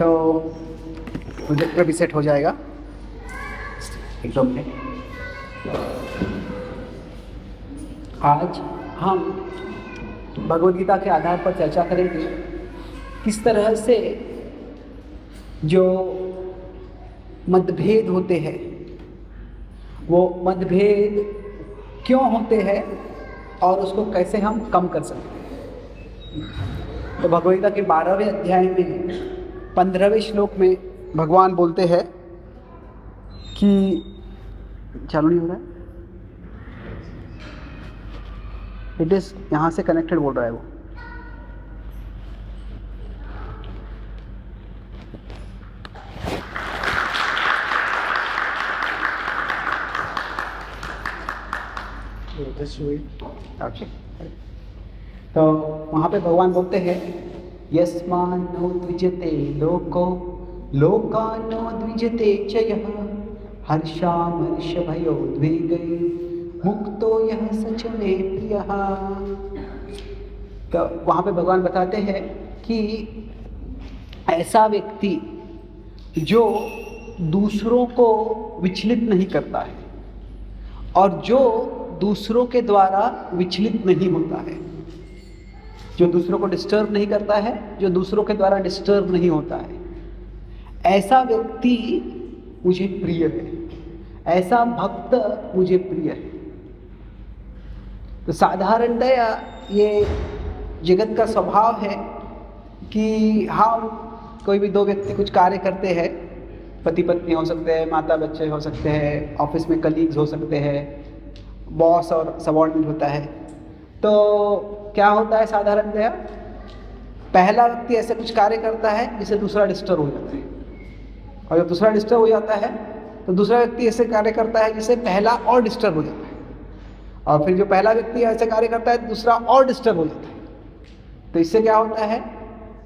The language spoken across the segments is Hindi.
तो प्रोजेक्टर भी सेट हो जाएगा एकदम में। आज हम भगवद गीता के आधार पर चर्चा करेंगे किस तरह से जो मतभेद होते हैं वो मतभेद क्यों होते हैं और उसको कैसे हम कम कर सकते हैं। तो भगवद गीता के 12वें अध्याय में 15वें श्लोक में भगवान बोलते हैं कि चालू नहीं हो रहा है, इट इज यहाँ से कनेक्टेड बोल रहा है वो। Okay. तो वहाँ पे भगवान बोलते हैं यस्मान्नो द्विजते लोको लोकानो द्विजते च यः हर्षामर्षभयोद्वेगै मुक्तो यः स च मे प्रियः। तो वहाँ पे भगवान बताते हैं कि ऐसा व्यक्ति जो दूसरों को विचलित नहीं करता है और जो दूसरों के द्वारा विचलित नहीं होता है, जो दूसरों को डिस्टर्ब नहीं करता है, जो दूसरों के द्वारा डिस्टर्ब नहीं होता है, ऐसा व्यक्ति मुझे प्रिय है, ऐसा भक्त मुझे प्रिय है। तो साधारणतया ये जगत का स्वभाव है कि हम कोई भी दो व्यक्ति कुछ कार्य करते हैं, पति पत्नी हो सकते हैं, माता बच्चे हो सकते हैं, ऑफिस में कलीग्स हो सकते हैं, बॉस और सबऑर्डिनेट होता है। तो क्या होता है साधारणतया, पहला व्यक्ति ऐसे कुछ कार्य करता है जिससे दूसरा डिस्टर्ब हो जाता है, और जब दूसरा डिस्टर्ब हो जाता है तो दूसरा व्यक्ति ऐसे कार्य करता है जिससे पहला और डिस्टर्ब हो जाता है, और फिर जो पहला व्यक्ति ऐसे कार्य करता है दूसरा और डिस्टर्ब हो जाता है। तो इससे क्या होता है,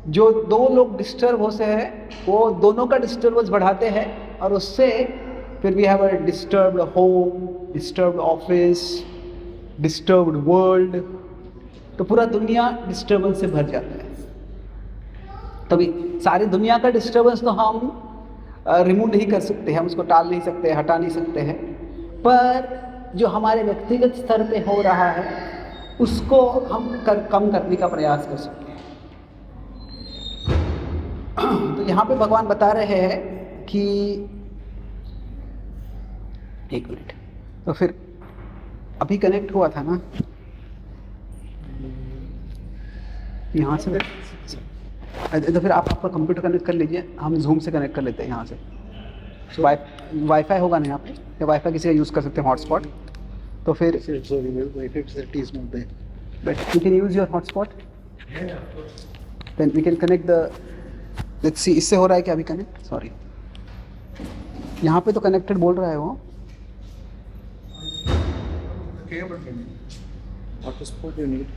जो दो लोग डिस्टर्ब होते हैं वो दोनों का डिस्टर्बेंस बढ़ाते हैं, और उससे फिर we have a disturbed home, disturbed office, disturbed world. तो पूरा दुनिया डिस्टर्बेंस से भर जाता है। तभी सारी दुनिया का डिस्टर्बेंस तो हम रिमूव नहीं कर सकते, हम उसको टाल नहीं सकते, हटा नहीं सकते हैं, पर जो हमारे व्यक्तिगत स्तर पे हो रहा है उसको हम कम करने का प्रयास कर सकते हैं। तो यहाँ पे भगवान बता रहे हैं कि एक मिनट, तो फिर अभी कनेक्ट हुआ था ना यहाँ से, तो फिर आप आपका कंप्यूटर कनेक्ट कर लीजिए, हम जूम से कनेक्ट कर लेते हैं यहाँ से। वाईफाई होगा ना यहाँ पे, या वाईफाई किसी का यूज़ कर सकते हैं हॉटस्पॉट, तो फिर but you can use your hotspot, then we can connect the, let's see इससे हो रहा है क्या अभी कनेक्ट, सॉरी यहाँ पे तो कनेक्टेड बोल रहा है वो। Hotspot you need.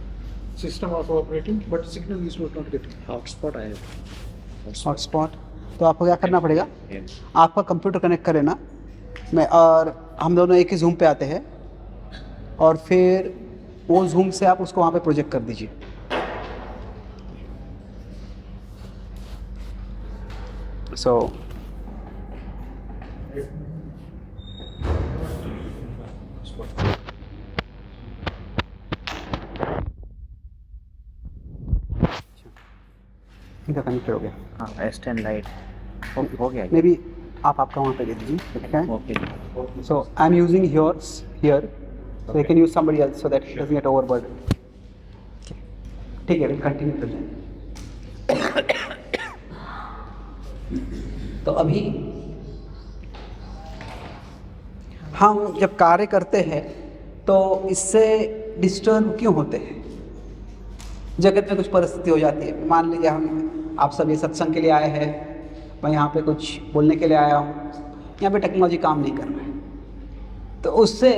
System of operating, but signal is not getting. Hotspot I have. Hotspot तो आपको क्या करना पड़ेगा, आपका कंप्यूटर कनेक्ट करें ना, मैं और हम दोनों एक ही जूम पे आते हैं, और फिर वो जूम से आप उसको वहाँ पे प्रोजेक्ट कर दीजिए। सो इनका कनेक्ट हो गया। हाँ, S10 लाइट हो गया। मे बी आप आपका वहाँ पे दे दीजिए, ठीक है। Okay, so I am using yours here, so you can use somebody else so that it doesn't get overburden. ठीक है, विल कंटिन्यू करें। तो अभी हम जब कार्य करते हैं तो इससे डिस्टर्ब क्यों होते हैं, जगत में कुछ परिस्थिति हो जाती है। मान लीजिए हम आप सब ये सत्संग के लिए आए हैं, मैं यहाँ पे कुछ बोलने के लिए आया हूँ, यहाँ पे टेक्नोलॉजी काम नहीं कर रहा है, तो उससे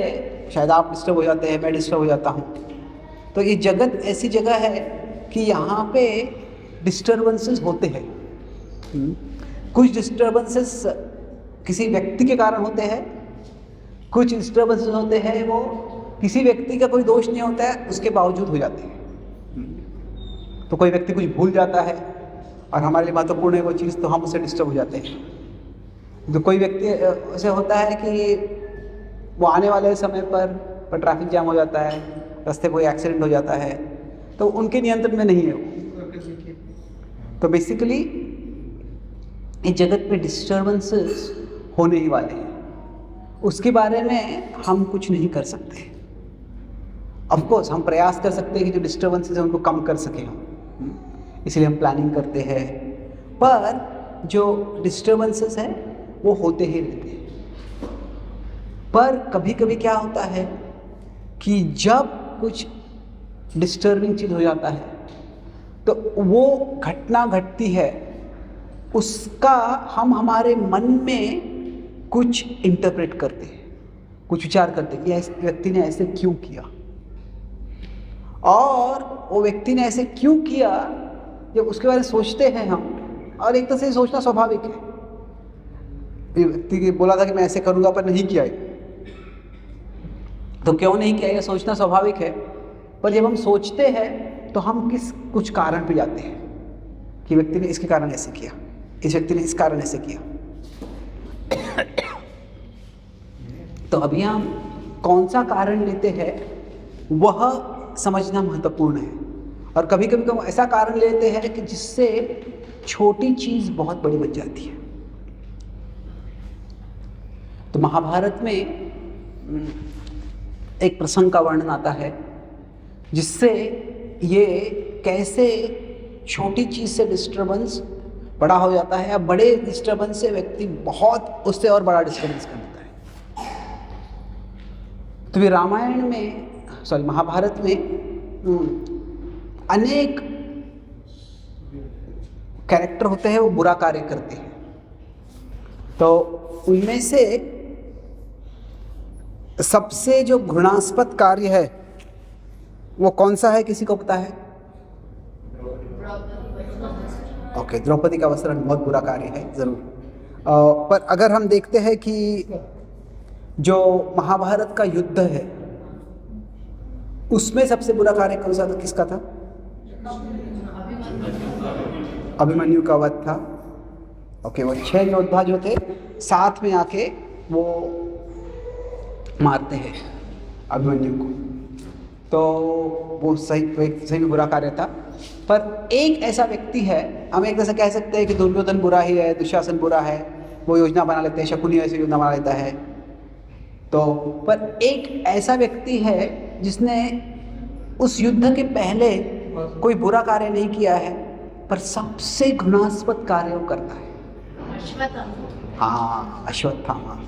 शायद आप डिस्टर्ब हो जाते हैं, मैं डिस्टर्ब हो जाता हूँ। तो ये जगत ऐसी जगह है कि यहाँ पे डिस्टर्बेंसेस होते हैं। कुछ डिस्टर्बेंसेस किसी व्यक्ति के कारण होते हैं, कुछ डिस्टर्बेंसेस होते हैं वो किसी व्यक्ति का कोई दोष नहीं होता है उसके बावजूद हो जाते हैं। तो कोई व्यक्ति कुछ भूल जाता है और हमारे लिए महत्वपूर्ण है वो चीज़, तो हम उससे डिस्टर्ब हो जाते हैं। तो कोई व्यक्ति ऐसे होता है कि वो आने वाले समय पर ट्रैफिक जाम हो जाता है, रास्ते कोई एक्सीडेंट हो जाता है, तो उनके नियंत्रण में नहीं है वो। तो बेसिकली इस जगत पे डिस्टर्बेंसेस होने ही वाले हैं, उसके बारे में हम कुछ नहीं कर सकते। ऑफ कोर्स हम प्रयास कर सकते हैं कि जो डिस्टर्बेंसेस हैं उनको कम कर सकें हम, इसलिए हम प्लानिंग करते हैं, पर जो डिस्टर्बेंसेस हैं वो होते ही रहते हैं। पर कभी कभी क्या होता है कि जब कुछ डिस्टर्बिंग चीज़ हो जाता है तो वो घटना घटती है, उसका हम हमारे मन में कुछ इंटरप्रेट करते हैं, कुछ विचार करते हैं कि इस व्यक्ति ने ऐसे क्यों किया, और वो व्यक्ति ने ऐसे क्यों किया जब उसके बारे में सोचते हैं हम, और एक तरह से सोचना स्वाभाविक है। ये व्यक्ति बोला था कि मैं ऐसे करूँगा पर नहीं किया, तो क्यों नहीं किया, ये सोचना स्वाभाविक है। पर जब हम सोचते हैं तो हम कुछ कारण पे जाते हैं कि व्यक्ति ने इसके कारण ऐसे किया, इस व्यक्ति ने इस कारण ऐसे किया। तो अभी हम कौन सा कारण लेते हैं वह समझना महत्वपूर्ण है। और कभी कभी हम ऐसा कारण लेते हैं कि जिससे छोटी चीज़ बहुत बड़ी बन जाती है। तो महाभारत में एक प्रसंग का वर्णन आता है जिससे ये कैसे छोटी चीज़ से डिस्टर्बेंस बड़ा हो जाता है, अब बड़े डिस्टर्बेंस से व्यक्ति बहुत उससे और बड़ा डिस्टर्बेंस कर देता है। तो ये रामायण में महाभारत में अनेक कैरेक्टर होते हैं, वो बुरा कार्य करते हैं। तो उनमें से सबसे जो घृणास्पद कार्य है वो कौन सा है, किसी को पता है? ओके, द्रौपदी का वस्त्रण बहुत बुरा कार्य है ज़रूर। पर अगर हम देखते हैं कि जो महाभारत का युद्ध है उसमें सबसे बुरा कार्य कौन सा था, किसका था? अभिमन्यु का वध था। ओके, वो 6 योद्धा जो थे साथ में आके वो मारते हैं अभिमन्यु को, तो वो सही में बुरा कार्य था। पर एक ऐसा व्यक्ति है, हम एक तरह से कह सकते हैं कि दुर्योधन बुरा ही है, दुशासन बुरा है, वो योजना बना लेते हैं, शकुनी ऐसी योजना बना लेता है। तो पर एक ऐसा व्यक्ति है जिसने उस युद्ध के पहले कोई बुरा कार्य नहीं किया है, पर सबसे घृणास्पद कार्य वो करता है। हाँ, अश्वत्थामा।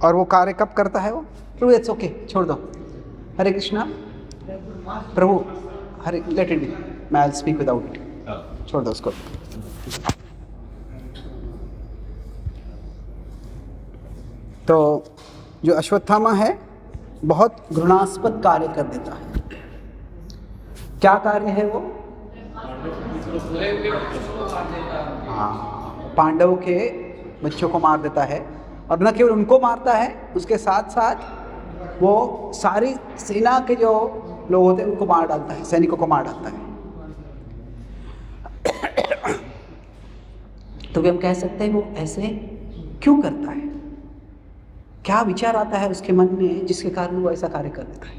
और वो कार्य कब करता है वो? प्रभु इट्स ओके, छोड़ दो। हरे कृष्णा प्रभु, हरे लेट इट बी, मैं आई स्पीक विदाउट इट, छोड़ दो उसको। तो जो अश्वत्थामा है बहुत घृणास्पद कार्य कर देता है। क्या कार्य है वो? हाँ, पांडवों के बच्चों को मार देता है, और न केवल उनको मारता है, उसके साथ साथ वो सारी सेना के जो लोग होते हैं उनको मार डालता है, सैनिकों को मार डालता है। तो भी हम कह सकते हैं वो ऐसे क्यों करता है, क्या विचार आता है उसके मन में जिसके कारण वो ऐसा कार्य कर देता है।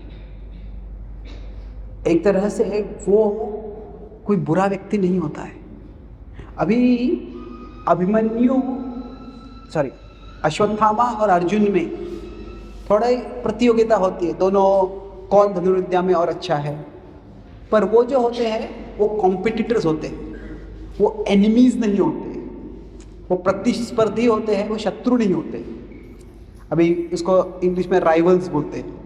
एक तरह से वो कोई बुरा व्यक्ति नहीं होता है। अभी अश्वत्थामा और अर्जुन में थोड़ा प्रतियोगिता होती है, दोनों कौन धनुर्विद्या में और अच्छा है। पर वो जो होते हैं वो कॉम्पिटिटर्स होते हैं, वो एनिमीज नहीं होते, वो प्रतिस्पर्धी होते हैं, वो शत्रु नहीं होते। अभी इसको इंग्लिश में राइवल्स बोलते हैं।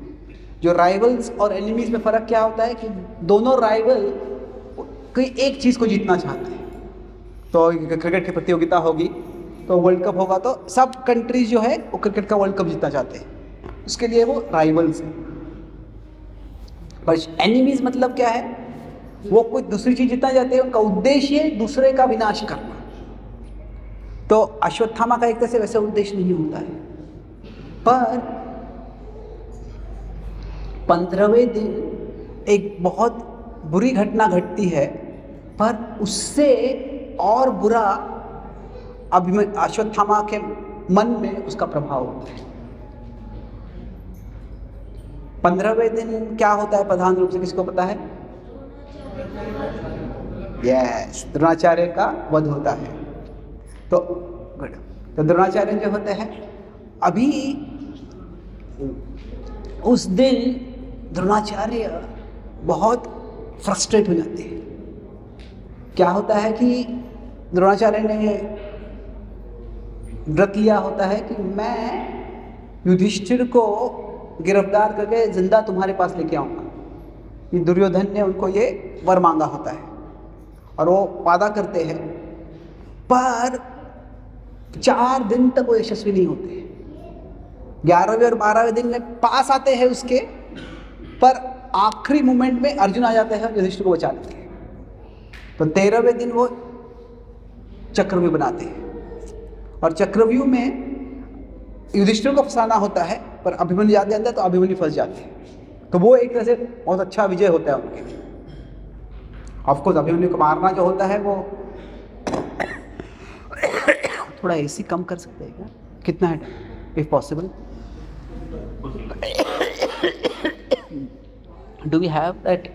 जो राइवल्स और एनिमीज में फ़र्क क्या होता है कि दोनों राइवल कोई एक चीज़ को जीतना चाहते हैं। तो क्रिकेट की प्रतियोगिता होगी तो वर्ल्ड कप होगा, तो सब कंट्रीज जो है वो क्रिकेट का वर्ल्ड कप जीतना चाहते हैं, उसके लिए वो राइवल्स हैं। पर एनिमीज मतलब क्या है, वो कोई दूसरी चीज़ जीतना चाहते हैं, उनका उद्देश्य है दूसरे का विनाश करना। तो अश्वत्थामा का एक तरह से वैसा उद्देश्य नहीं होता है। पर 15वें दिन एक बहुत बुरी घटना घटती है, पर उससे और बुरा अश्वत्थामा के मन में उसका प्रभाव होता है। 15वें दिन क्या होता है प्रधान रूप से, किसको पता है? यस, द्रोणाचार्य का वध होता है। तो द्रोणाचार्य जो होते हैं, अभी उस दिन द्रोणाचार्य बहुत फ्रस्ट्रेट हो जाते हैं। क्या होता है कि द्रोणाचार्य ने व्रत लिया होता है कि मैं युधिष्ठिर को गिरफ्तार करके जिंदा तुम्हारे पास लेके आऊंगा। ये दुर्योधन ने उनको ये वर मांगा होता है और वो वादा करते हैं, पर 4 दिन तक वो यशस्वी नहीं होते। 11वें और 12वें दिन में पास आते हैं उसके, पर आखिरी मोमेंट में अर्जुन आ जाते हैं और युधिष्ठिर को बचा लेते हैं। तो 13वें दिन वो चक्रव्यूह बनाते हैं और चक्रव्यूह में युधिष्ठिर को फंसाना होता है, पर अभिमन्यु याद जाता है तो अभिमन्यु फंस जाते हैं। तो वो एक तरह से बहुत अच्छा विजय होता है उनके लिए। ऑफकोर्स अभिमन्यु को मारना जो होता है वो थोड़ा एसी कम कर सकते हैं क्या? कितना है if possible? Do we have that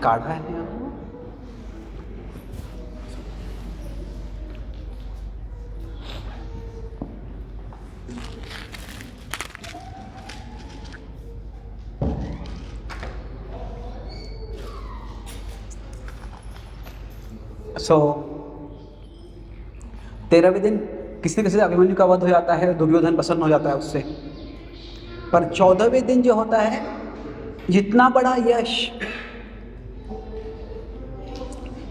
काढ़ा है यहाँ? सो 13वें दिन किसी न किसी अभिमन्यु का वध हो जाता है, दुर्योधन प्रसन्न हो जाता है उससे। पर 14वें दिन जो होता है, जितना बड़ा यश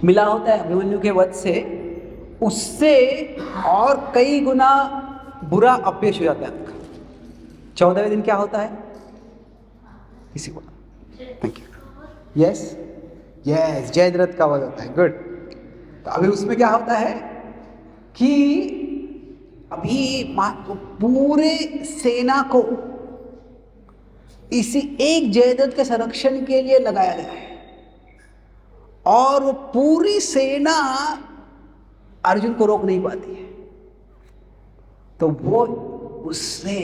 मिला होता है अभिमन्यु के वध से, उससे और कई गुना बुरा अपयश हो जाता है उनका। 14वें दिन क्या होता है? किसी को? Thank you. Yes yes, Jayadratha का वध होता है। गुड। तो अभी उसमें क्या होता है कि अभी पूरे सेना को इसी एक जयद्रथ के संरक्षण के लिए लगाया गया है और वो पूरी सेना अर्जुन को रोक नहीं पाती है। तो वो उससे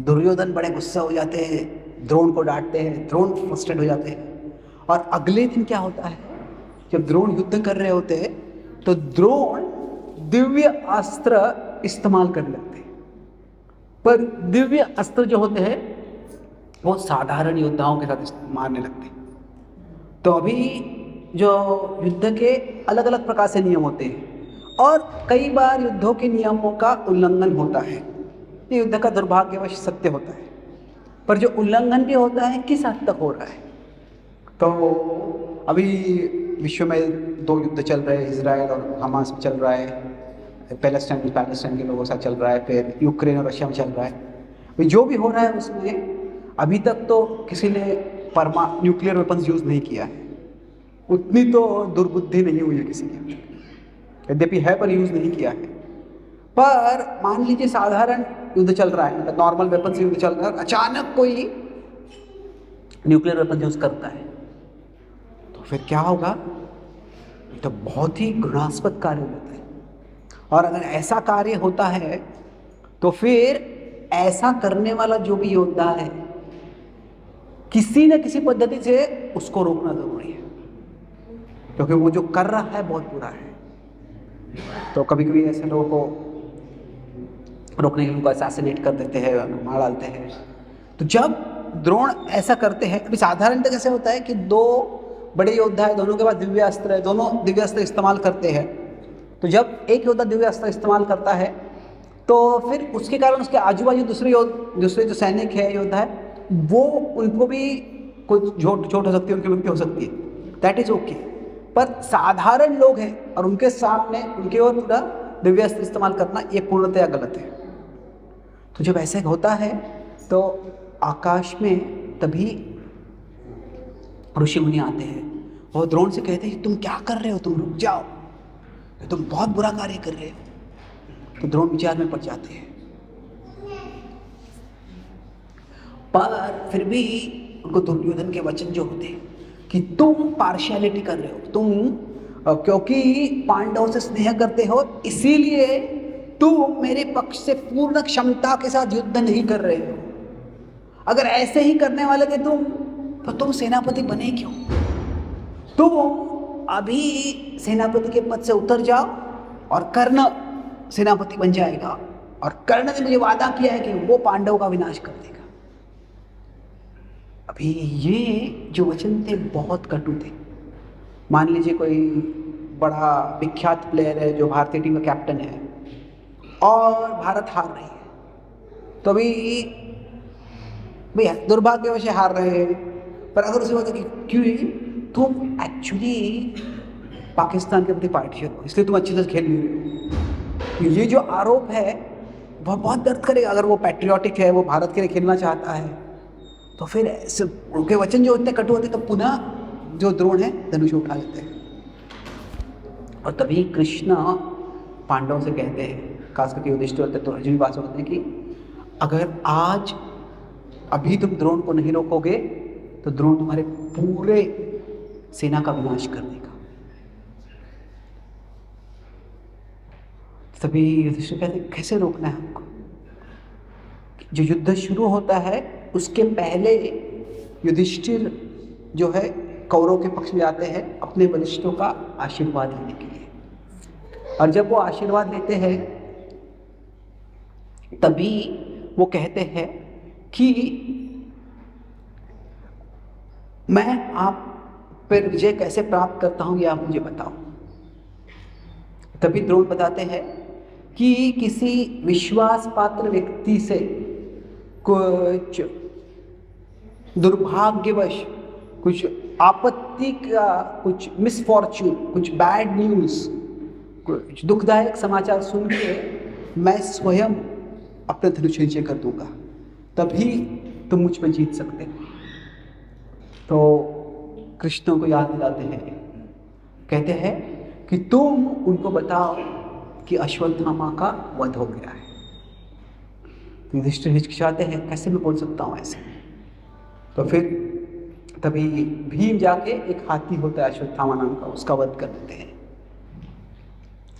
दुर्योधन बड़े गुस्सा हो जाते हैं, द्रोण को डांटते हैं, द्रोण फ्रस्ट्रेट हो जाते हैं। और अगले दिन क्या होता है, जब द्रोण युद्ध कर रहे होते हैं तो द्रोण दिव्य अस्त्र इस्तेमाल करने लगते हैं। पर दिव्य अस्त्र जो होते हैं वो साधारण योद्धाओं के साथ मारने लगते हैं। तो अभी जो युद्ध के अलग अलग प्रकार से नियम होते हैं और कई बार युद्धों के नियमों का उल्लंघन होता है। ये युद्ध का दुर्भाग्यवश सत्य होता है। पर जो उल्लंघन भी होता है, किस हद तक हो रहा है? तो अभी विश्व में 2 युद्ध चल रहे हैं, इजराइल और हमास में चल रहा है, पैलेस्टाइन के लोगों के साथ चल रहा है, फिर यूक्रेन और रशिया में चल रहा है। जो भी हो रहा है उसमें अभी तक तो किसी ने न्यूक्लियर वेपन्स यूज़ नहीं किया है। उतनी तो दुर्बुद्धि नहीं हुई है किसी की, यद्यपि है पर यूज़ नहीं किया है। पर मान लीजिए साधारण युद्ध चल रहा है, मतलब नॉर्मल वेपन से युद्ध चल रहा है, अचानक कोई न्यूक्लियर वेपन यूज़ करता है तो फिर क्या होगा? तो बहुत ही घृणास्पद कार्य होता है। और अगर ऐसा कार्य होता है तो फिर ऐसा करने वाला जो भी योद्धा है, किसी न किसी पद्धति से उसको रोकना जरूरी है, क्योंकि वो जो कर रहा है बहुत बुरा है। तो कभी कभी ऐसे लोगों को रोकने के लिए उनको असैसिनेट कर देते हैं, मार डालते हैं। तो जब द्रोण ऐसा करते हैं, अभी साधारणतः कैसे होता है कि 2 बड़े योद्धा है, दोनों के पास दिव्य अस्त्र है, दोनों दिव्य अस्त्र इस्तेमाल करते हैं। तो जब एक योद्धा दिव्य अस्त्र इस्तेमाल करता है तो फिर उसके कारण उसके आजू बाजू दूसरे जो सैनिक है, योद्धा है, वो उनको भी कुछ चोट हो सकती है, उनकी मृत्यु हो सकती है। That is okay. पर साधारण लोग हैं और उनके सामने उनके ओर पूरा दिव्य अस्त्र इस्तेमाल करना ये पूर्णतया गलत है। तो जब ऐसे होता है तो आकाश में तभी ऋषि मुनि आते हैं और द्रोण से कहते हैं तुम क्या कर रहे हो, तुम रुक जाओ, तुम बहुत बुरा कार्य कर रहे हो। तो द्रोण विचार में पड़ जाते हैं, पर फिर भी उनको दुर्योधन के वचन जो होते हैं कि तुम पार्शियलिटी कर रहे हो, तुम और क्योंकि पांडवों से स्नेह करते हो इसीलिए तुम मेरे पक्ष से पूर्ण क्षमता के साथ युद्ध नहीं कर रहे हो। अगर ऐसे ही करने वाले थे तुम तो तुम सेनापति बने क्यों? तुम अभी सेनापति के पद से उतर जाओ और कर्ण सेनापति बन जाएगा, और कर्ण ने मुझे वादा किया है कि वो पांडवों का विनाश कर देगा। अभी ये जो वचन थे बहुत कटु थे। मान लीजिए कोई बड़ा विख्यात प्लेयर है जो भारतीय टीम का कैप्टन है और भारत हार रही है, तो अभी भैया दुर्भाग्यवश हार रहे हैं, पर अगर उसे बोलते कि क्यों तुम एक्चुअली पाकिस्तान के प्रति पार्टिशन हो इसलिए तुम अच्छी तरह खेल नहीं रहे हो, तो ये जो आरोप है वह बहुत दर्द करेगा। अगर वो पैट्रियोटिक है, वो भारत के लिए खेलना चाहता है, तो फिर उनके वचन जो इतने कटु होते तो पुनः जो द्रोण है धनुष उठा लेते हैं। और तभी कृष्ण पांडवों से कहते हैं, खास करके युधिष्ठिर होते तो अर्जुन बात होते हैं कि अगर आज अभी तुम द्रोण को नहीं रोकोगे तो द्रोण तुम्हारे पूरे सेना का विनाश कर देगा। तभी युधिष्ठिर कहते हैं कैसे रोकना है हमको? जो युद्ध शुरू होता है उसके पहले युधिष्ठिर जो है कौरव के पक्ष में आते हैं अपने वरिष्ठों का आशीर्वाद लेने के लिए, और जब वो आशीर्वाद लेते हैं तभी वो कहते हैं कि मैं आप पर विजय कैसे प्राप्त करता हूं ये आप मुझे बताओ। तभी द्रोण बताते हैं कि किसी विश्वास पात्र व्यक्ति से कुछ दुर्भाग्यवश, कुछ आपत्ति का, कुछ मिसफॉर्च्यून, कुछ बैड न्यूज़, कुछ दुखदायक समाचार सुन के मैं स्वयं अपना धनुष नीचे कर दूंगा, तभी तुम मुझ पर जीत सकते हो। तो कृष्ण को याद दिलाते हैं, कहते हैं कि तुम उनको बताओ कि अश्वत्थामा का वध हो गया है। तो युधिष्ठिर हिचकिचाते हैं, कैसे मैं बोल सकता हूँ ऐसे? तो फिर तभी भीम जाके एक हाथी होता है अश्वत्थामा नाम का, उसका वध कर देते हैं।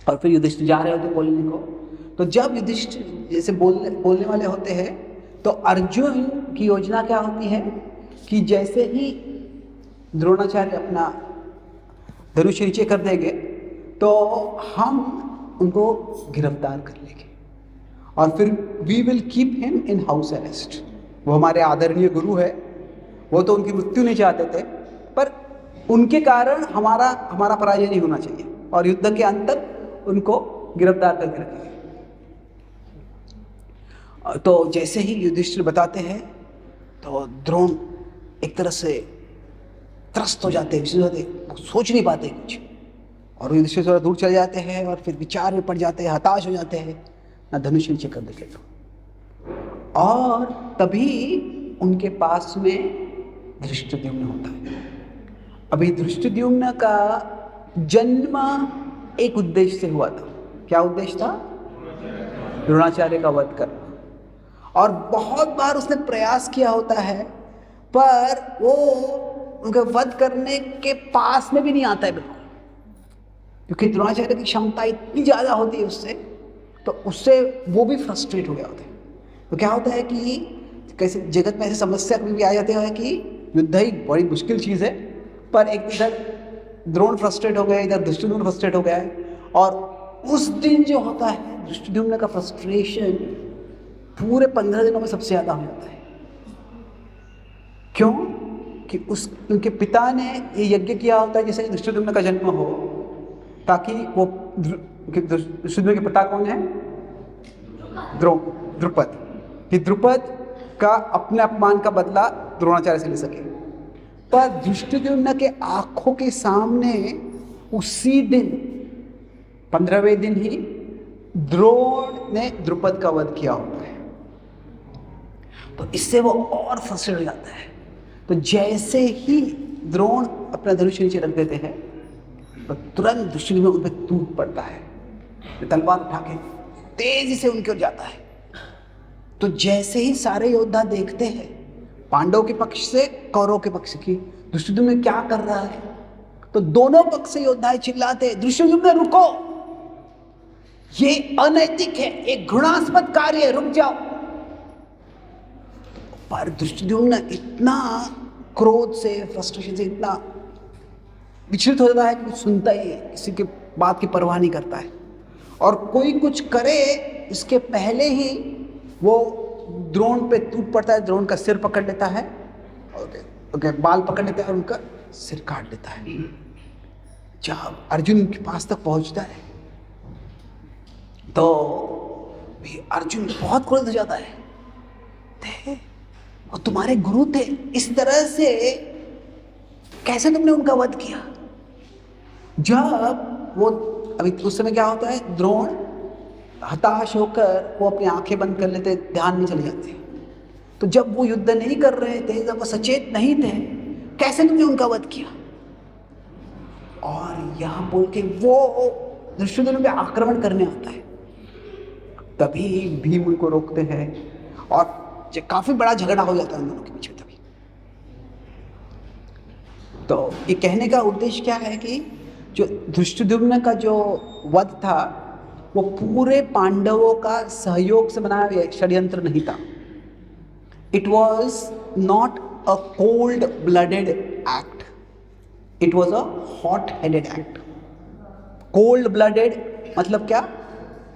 और फिर युधिष्ठिर जा रहे होते बोलने को, तो जब युधिष्ठिर जैसे बोलने वाले होते हैं तो अर्जुन की योजना क्या होती है कि जैसे ही द्रोणाचार्य अपना धनुष नीचे कर देंगे तो हम उनको गिरफ्तार कर लेंगे और फिर we will keep him in house arrest. वो हमारे आदरणीय गुरु है, वो तो उनकी मृत्यु नहीं चाहते थे, पर उनके कारण हमारा पराजय नहीं होना चाहिए, और युद्ध के अंत तक उनको गिरफ्तार करके रखेंगे। तो जैसे ही युधिष्ठिर बताते हैं तो द्रोण एक तरह से त्रस्त हो जाते हैं, सोच नहीं पाते कुछ, और युधिष्ठिर थोड़ा दूर चले जाते हैं और फिर विचार में पड़ जाते हैं, हताश हो जाते हैं, ना धनुष नीचे कर देते तो। और तभी उनके पास में धृष्टद्युम्न होता है। अभी धृष्टद्युम्न का जन्म एक उद्देश्य से हुआ था। क्या उद्देश्य था? द्रोणाचार्य का वध करना। और बहुत बार उसने प्रयास किया होता है, पर वो उनका वध करने के पास में भी नहीं आता है बिल्कुल, क्योंकि द्रोणाचार्य की क्षमता इतनी ज़्यादा होती है उससे, तो उससे वो भी फ्रस्ट्रेट हो गया होता है। तो क्या होता है कि कैसे जगत में ऐसी समस्या कभी भी आ जाती है कि युद्ध ही बड़ी मुश्किल चीज़ है, पर एक इधर द्रोण फ्रस्ट्रेट हो गया, इधर धृष्टद्युम्न फ्रस्ट्रेट हो गया है, और उस दिन जो होता है धृष्टद्युम्न का फ्रस्ट्रेशन पूरे 15 दिनों में सबसे ज़्यादा हो जाता है। क्यों? कि उनके पिता ने ये यज्ञ किया होता है जिससे धृष्टद्युम्न का जन्म हो, ताकि वो धृष्टद्युम्न के पिता कौन है? द्रुपद, कि द्रुपद का अपने अपमान का बदला द्रोणाचार्य से ले सके। पर धृष्टद्युम्न के आंखों के सामने उसी दिन 15वें दिन ही द्रोण ने द्रुपद का वध किया होता है, तो इससे वो और फ्रस्ट्रेट हो जाता है। तो जैसे ही द्रोण अपना धनुष नीचे रख देते हैं तो तुरंत धृष्टद्युम्न उन पर टूट पड़ता है, तलवार उठा के तेजी से उनकी ओर जाता है। तो जैसे ही सारे योद्धा देखते हैं, पांडव के पक्ष से कौरव के पक्ष की, धृष्टद्युम्न क्या कर रहा है, तो दोनों पक्ष से योद्धा चिल्लाते, धृष्टद्युम्न रुको, ये अनैतिक है, एक घृणास्पद कार्य है, रुक जाओ। पर धृष्टद्युम्न इतना क्रोध से, फ्रस्ट्रेशन से इतना विचलित हो जाता है कि कुछ सुनता ही है, किसी के बात की परवाह नहीं करता है। और कोई कुछ करे इसके पहले ही वो द्रोण पे टूट पड़ता है, द्रोण का सिर पकड़ लेता है, ओके, बाल पकड़ लेता है और उनका सिर काट लेता है। जब अर्जुन के पास तक पहुंचता है तो भी अर्जुन बहुत क्रोधित हो जाता है, और तुम्हारे गुरु थे, इस तरह से कैसे तुमने उनका वध किया? जब वो अभी उस समय क्या होता है, द्रोण हताश होकर वो अपनी आंखें बंद कर लेते, ध्यान में चले जाते। तो जब वो युद्ध नहीं कर रहे थे, जब वो सचेत नहीं थे, कैसे तुमने उनका वध किया? और यहां बोल के वो धृष्टद्युम्न पे आक्रमण करने आता है। तभी भीम उनको रोकते हैं और काफी बड़ा झगड़ा हो जाता है उन दोनों के बीच में। तभी तो ये कहने का उद्देश्य क्या है कि जो धृष्टद्युम्न का जो वध था वो पूरे पांडवों का सहयोग से बनाया हुआ षड्यंत्र नहीं था। It was not a cold blooded act, it was a hot headed act. Cold blooded मतलब क्या?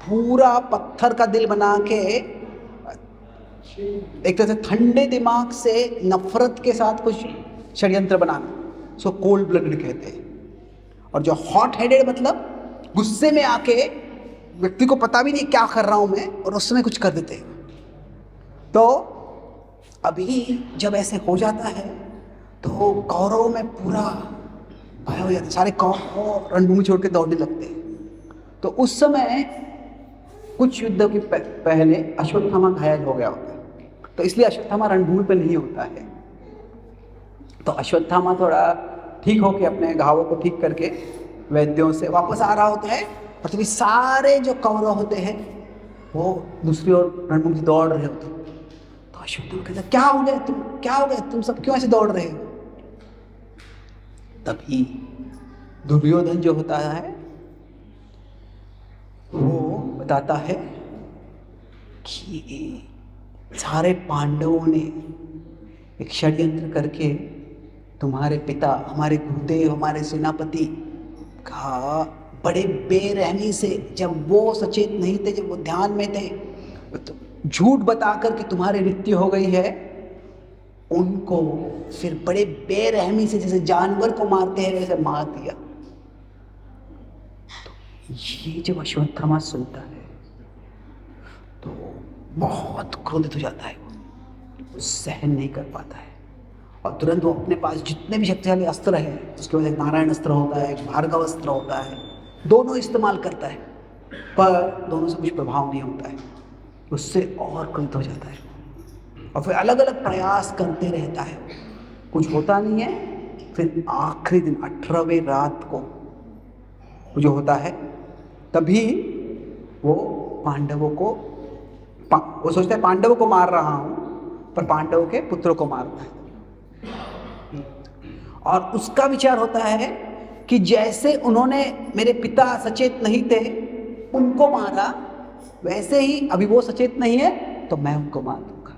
पूरा पत्थर का दिल बना के, एक तरह से ठंडे दिमाग से नफरत के साथ कुछ षड्यंत्र बनाना, सो कोल्ड ब्लडेड कहते हैं। और जो हॉट हेडेड मतलब गुस्से में आके व्यक्ति को पता भी नहीं क्या कर रहा हूं मैं, और उस समय कुछ कर देते हैं। तो अभी जब ऐसे हो जाता है तो कौरवों में पूरा भय हो जाता है, सारे कौरव रणभूमि छोड़ के दौड़ने लगते हैं। तो उस समय कुछ युद्ध के पहले अश्वत्थामा घायल हो गया होता है, तो इसलिए अश्वत्थामा रणभूमि पर नहीं होता है। तो अश्वत्थामा थोड़ा ठीक होके अपने घावों को ठीक करके वैद्यों से वापस आ रहा होता है, और तभी सारे जो कौरव होते हैं वो दूसरी ओर रणभूमि से दौड़ रहे होते हैं। तो अश्वत्थामा कहता, क्या हो गया तुम, क्या हो गया तुम सब, क्यों ऐसे दौड़ रहे हो? तभी दुर्योधन जो होता है वो बताता है कि सारे पांडवों ने एक षड्यंत्र करके तुम्हारे पिता, हमारे गुरुदेव, हमारे सेनापति का बड़े बेरहमी से, जब वो सचेत नहीं थे, जब वो ध्यान में थे, तो झूठ बता कर कि तुम्हारी मृत्यु हो गई है, उनको फिर बड़े बेरहमी से जैसे जानवर को मारते हैं वैसे मार दिया। तो ये जब अश्वत्थामा सुनता है तो बहुत क्रोधित हो जाता है, वो सहन नहीं कर पाता है, और तुरंत वो अपने पास जितने भी शक्तिशाली अस्त्र हैं, उसके बाद एक नारायण अस्त्र होता है, एक भार्गव अस्त्र होता है, दोनों इस्तेमाल करता है, पर दोनों से कुछ प्रभाव नहीं होता है। उससे और क्रोधित हो जाता है और फिर अलग अलग प्रयास करते रहता है, कुछ होता नहीं है। फिर आखिरी दिन 18वें रात को जो होता है, तभी वो पांडवों को, वो सोचता है पांडवों को मार रहा हूं, पर पांडवों के पुत्रों को मारता है। और उसका विचार होता है कि जैसे उन्होंने मेरे पिता सचेत नहीं थे उनको मारा, वैसे ही अभी वो सचेत नहीं है तो मैं उनको मार दूंगा,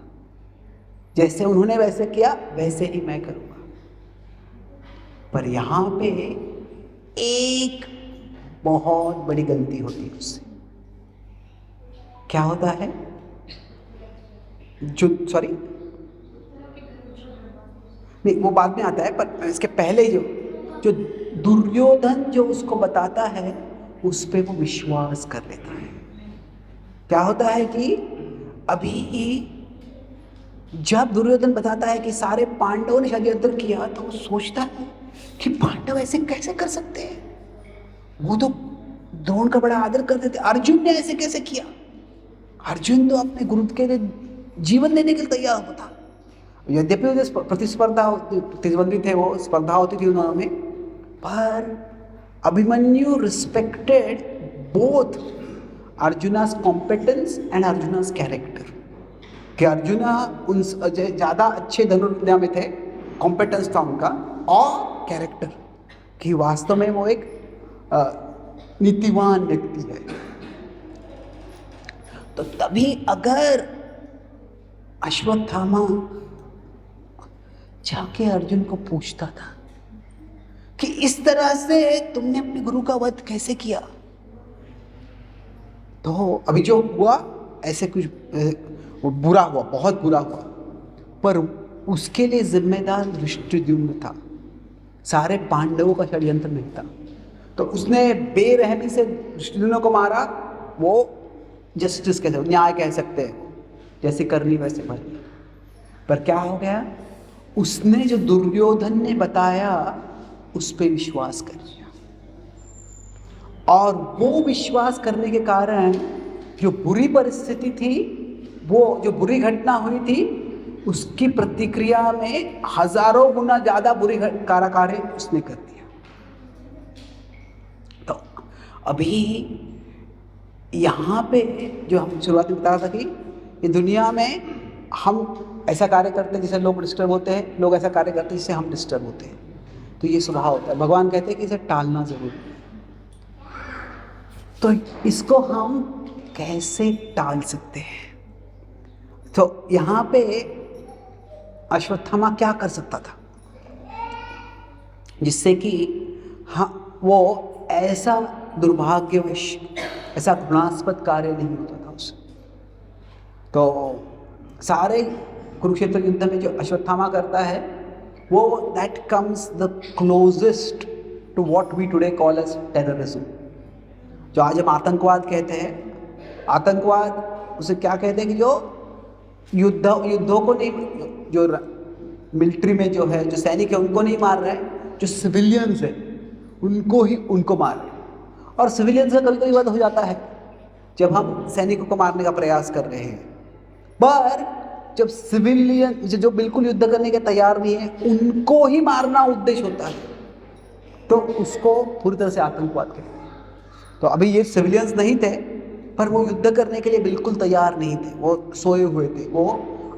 जैसे उन्होंने वैसे किया वैसे ही मैं करूंगा। पर यहां पे एक बहुत बड़ी गलती होती है उससे। क्या होता है? नहीं, वो बाद में आता है, पर इसके पहले जो दुर्योधन जो उसको बताता है उस पे वो विश्वास कर लेता है। क्या होता है कि अभी जब दुर्योधन बताता है कि सारे पांडवों ने षड्यंत्र किया, तो वो सोचता है कि पांडव ऐसे कैसे कर सकते हैं, वो तो द्रोण का बड़ा आदर करते थे, अर्जुन ने ऐसे कैसे किया? अर्जुन तो अपने गुरु के लिए जीवन देने के लिए तैयार होता। यद्यपि उन्हें प्रतिस्पर्धी थे, वो स्पर्धा होती थी उन्होंने में, पर Abhimanyu respected both Arjuna's competence and Arjuna's character. कि अर्जुना उन ज़्यादा अच्छे धनुर्विद्या में थे, कॉम्पिटेंस था उनका, और कैरेक्टर कि वास्तव में वो एक नीतिवान व्यक्ति है। तो तभी अगर अश्वत्थामा जाके अर्जुन को पूछता था कि इस तरह से तुमने अपने गुरु का वध कैसे किया, तो अभी जो हुआ ऐसे कुछ वो बुरा हुआ, बहुत बुरा हुआ, पर उसके लिए जिम्मेदार धृष्टद्युम्न था, सारे पांडवों का षड्यंत्र नहीं था। तो उसने बेरहमी से धृष्टद्युम्न को मारा, वो जस्टिस कहते हैं, न्याय कह सकते हैं, जैसे करनी वैसे भरनी। पर क्या हो गया, उसने जो दुर्योधन ने बताया उस पर विश्वास कर लिया, और वो विश्वास करने के कारण जो बुरी परिस्थिति थी, वो जो बुरी घटना हुई थी, उसकी प्रतिक्रिया में हजारों गुना ज्यादा बुरी कार्य उसने कर दिया। तो अभी यहाँ पे जो हम शुरुआत में बताया था कि ये दुनिया में हम ऐसा कार्य करते हैं जिससे लोग डिस्टर्ब होते हैं, लोग ऐसा कार्य करते हैं जिससे हम डिस्टर्ब होते हैं। तो ये स्वभाव होता है। भगवान कहते हैं कि इसे टालना जरूरी है। तो इसको हम कैसे टाल सकते हैं? तो यहाँ पे अश्वत्थामा क्या कर सकता था जिससे कि हाँ वो ऐसा दुर्भाग्यवश, ऐसा घृणास्पद कार्य नहीं होता था उससे। तो सारे कुरुक्षेत्र युद्ध में जो अश्वत्थामा करता है वो that comes the closest to what we today call as terrorism. जो आज हम आतंकवाद कहते हैं, आतंकवाद उसे क्या कहते हैं कि जो युद्धों को नहीं, जो मिलिट्री में जो है, जो सैनिक है उनको नहीं मार रहे हैं, जो सिविलियंस है उनको मार रहे हैं। और सिविलियंस का कभी कभी वध हो जाता है जब हम सैनिकों को मारने का प्रयास कर रहे हैं, पर जब सिविलियन जो बिल्कुल युद्ध करने के तैयार नहीं है उनको ही मारना उद्देश्य होता है, तो उसको पूरी तरह से आतंकवाद कहते हैं। तो अभी ये सिविलियंस नहीं थे, पर वो युद्ध करने के लिए बिल्कुल तैयार नहीं थे, वो सोए हुए थे, वो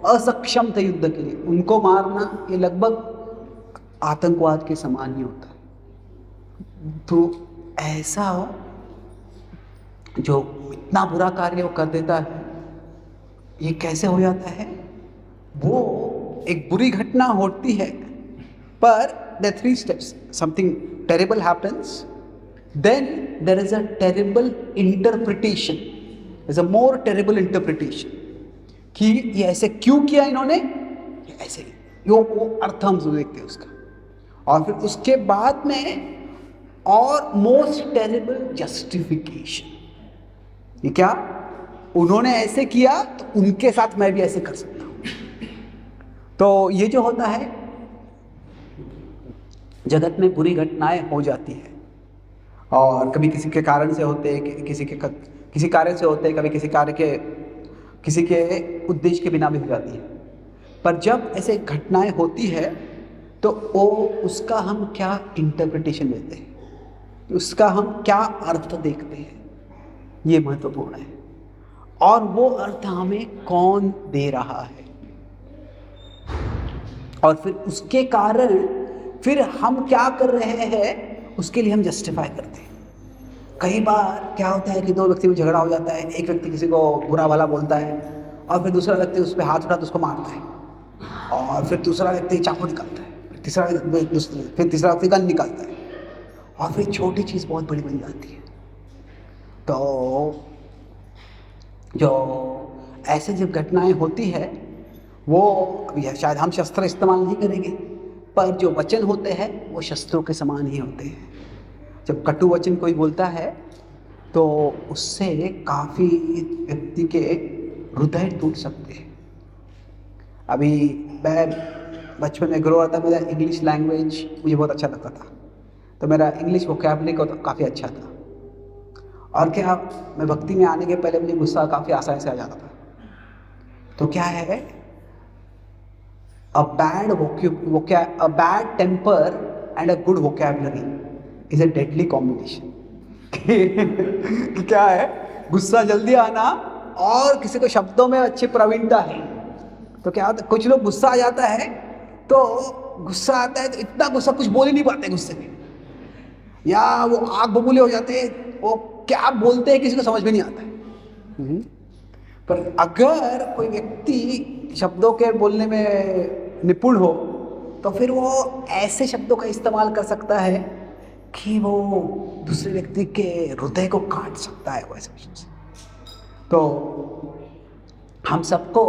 असक्षम थे युद्ध के लिए, उनको मारना ये लगभग आतंकवाद के समान ही होता है। तो ऐसा जो इतना बुरा कार्य वो कर देता है, ये कैसे हो जाता है? वो एक बुरी घटना होती है, पर there are 3 steps. Something terrible happens, then there is a terrible interpretation. There's a more terrible interpretation. कि ये ऐसे क्यों किया इन्होंने, ये ऐसे वो अर्थ हम देखते हैं उसका, और फिर उसके बाद में और मोस्ट टेरिबल जस्टिफिकेशन। ये क्या, उन्होंने ऐसे किया तो उनके साथ मैं भी ऐसे कर सकता हूँ। तो ये जो होता है, जगत में बुरी घटनाएं हो जाती है, और कभी किसी के कारण से होते हैं, किसी कार्य से होते हैं, कभी किसी के उद्देश्य के बिना भी हो जाती है। पर जब ऐसे घटनाएं होती है तो उसका हम क्या इंटरप्रिटेशन देते हैं, उसका हम क्या अर्थ देखते हैं, ये महत्वपूर्ण है। और वो अर्थ हमें कौन दे रहा है, और फिर उसके कारण फिर हम क्या कर रहे हैं उसके लिए हम जस्टिफाई करते हैं। कई बार क्या होता है कि 2 व्यक्ति में झगड़ा हो जाता है, एक व्यक्ति किसी को बुरा भला बोलता है, और फिर दूसरा व्यक्ति उस पर हाथ उठाता उसको मारता है, और फिर दूसरा व्यक्ति चाकू निकालता है, फिर तीसरा व्यक्ति गन निकालता है, और फिर छोटी चीज़ बहुत बड़ी बन जाती है। तो जो ऐसे जब घटनाएं होती है, वो अभी शायद हम शस्त्र इस्तेमाल नहीं करेंगे, पर जो वचन होते हैं वो शस्त्रों के समान ही होते हैं। जब कटु वचन कोई बोलता है तो उससे काफ़ी व्यक्ति के हृदय टूट सकते हैं। अभी मैं बचपन में ग्रो रहा था, मेरा इंग्लिश लैंग्वेज मुझे बहुत अच्छा लगता था, तो मेरा इंग्लिश वोकैबुलरी को काफ़ी अच्छा था। और क्या, मैं भक्ति में आने के पहले मुझे गुस्सा काफ़ी आसानी से आ जाता था। तो क्या है, a bad temper and a good vocabulary is a deadly combination. क्या है, गुस्सा जल्दी आना और किसी को शब्दों में अच्छी प्रवीणता है। तो क्या होता है, कुछ लोग गुस्सा आ जाता है तो गुस्सा आता है तो इतना गुस्सा कुछ बोल ही नहीं पाते गुस्से में, या वो आग बबूले हो जाते हैं, वो क्या बोलते हैं किसी को समझ में नहीं आता है। पर अगर कोई व्यक्ति शब्दों के बोलने में निपुण हो तो फिर वो ऐसे शब्दों का इस्तेमाल कर सकता है कि वो दूसरे व्यक्ति के हृदय को काट सकता है वो ऐसे शब्द से। तो हम सबको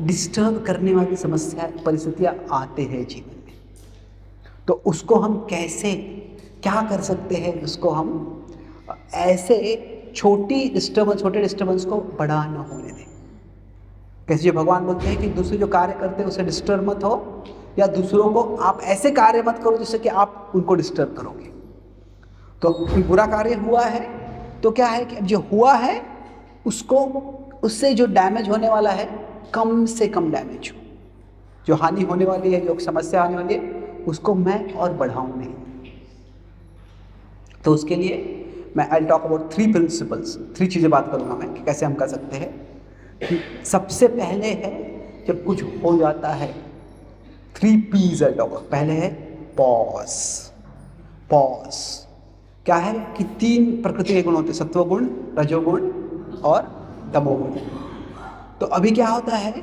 डिस्टर्ब करने वाली समस्या परिस्थितियाँ आते हैं जीवन में, तो उसको हम कैसे क्या कर सकते हैं, उसको हम ऐसे छोटे डिस्टर्बेंस को बड़ा न होने दें। कैसे जो भगवान बोलते हैं कि दूसरे जो कार्य करते हैं उसे डिस्टर्ब मत हो, या दूसरों को आप ऐसे कार्य मत करो जिससे कि आप उनको डिस्टर्ब करोगे। तो कोई बुरा कार्य हुआ है तो क्या है कि अब जो हुआ है उसको, उससे जो डैमेज होने वाला है कम से कम डैमेज हो, जो हानि होने वाली है, जो समस्या आने वाली है उसको मैं और बढ़ाऊं नहीं। तो उसके लिए मैं आई टॉक अबाउट 3 प्रिंसिपल्स, 3 चीज़ें बात करूँगा मैं कि कैसे हम कर सकते हैं। कि सबसे पहले है जब कुछ हो जाता है 3 P's आई टॉक। पहले है पॉज। पॉज क्या है कि 3 प्रकृति के गुण होते हैं, सत्वगुण, रजोगुण और तमोगुण। तो अभी क्या होता है,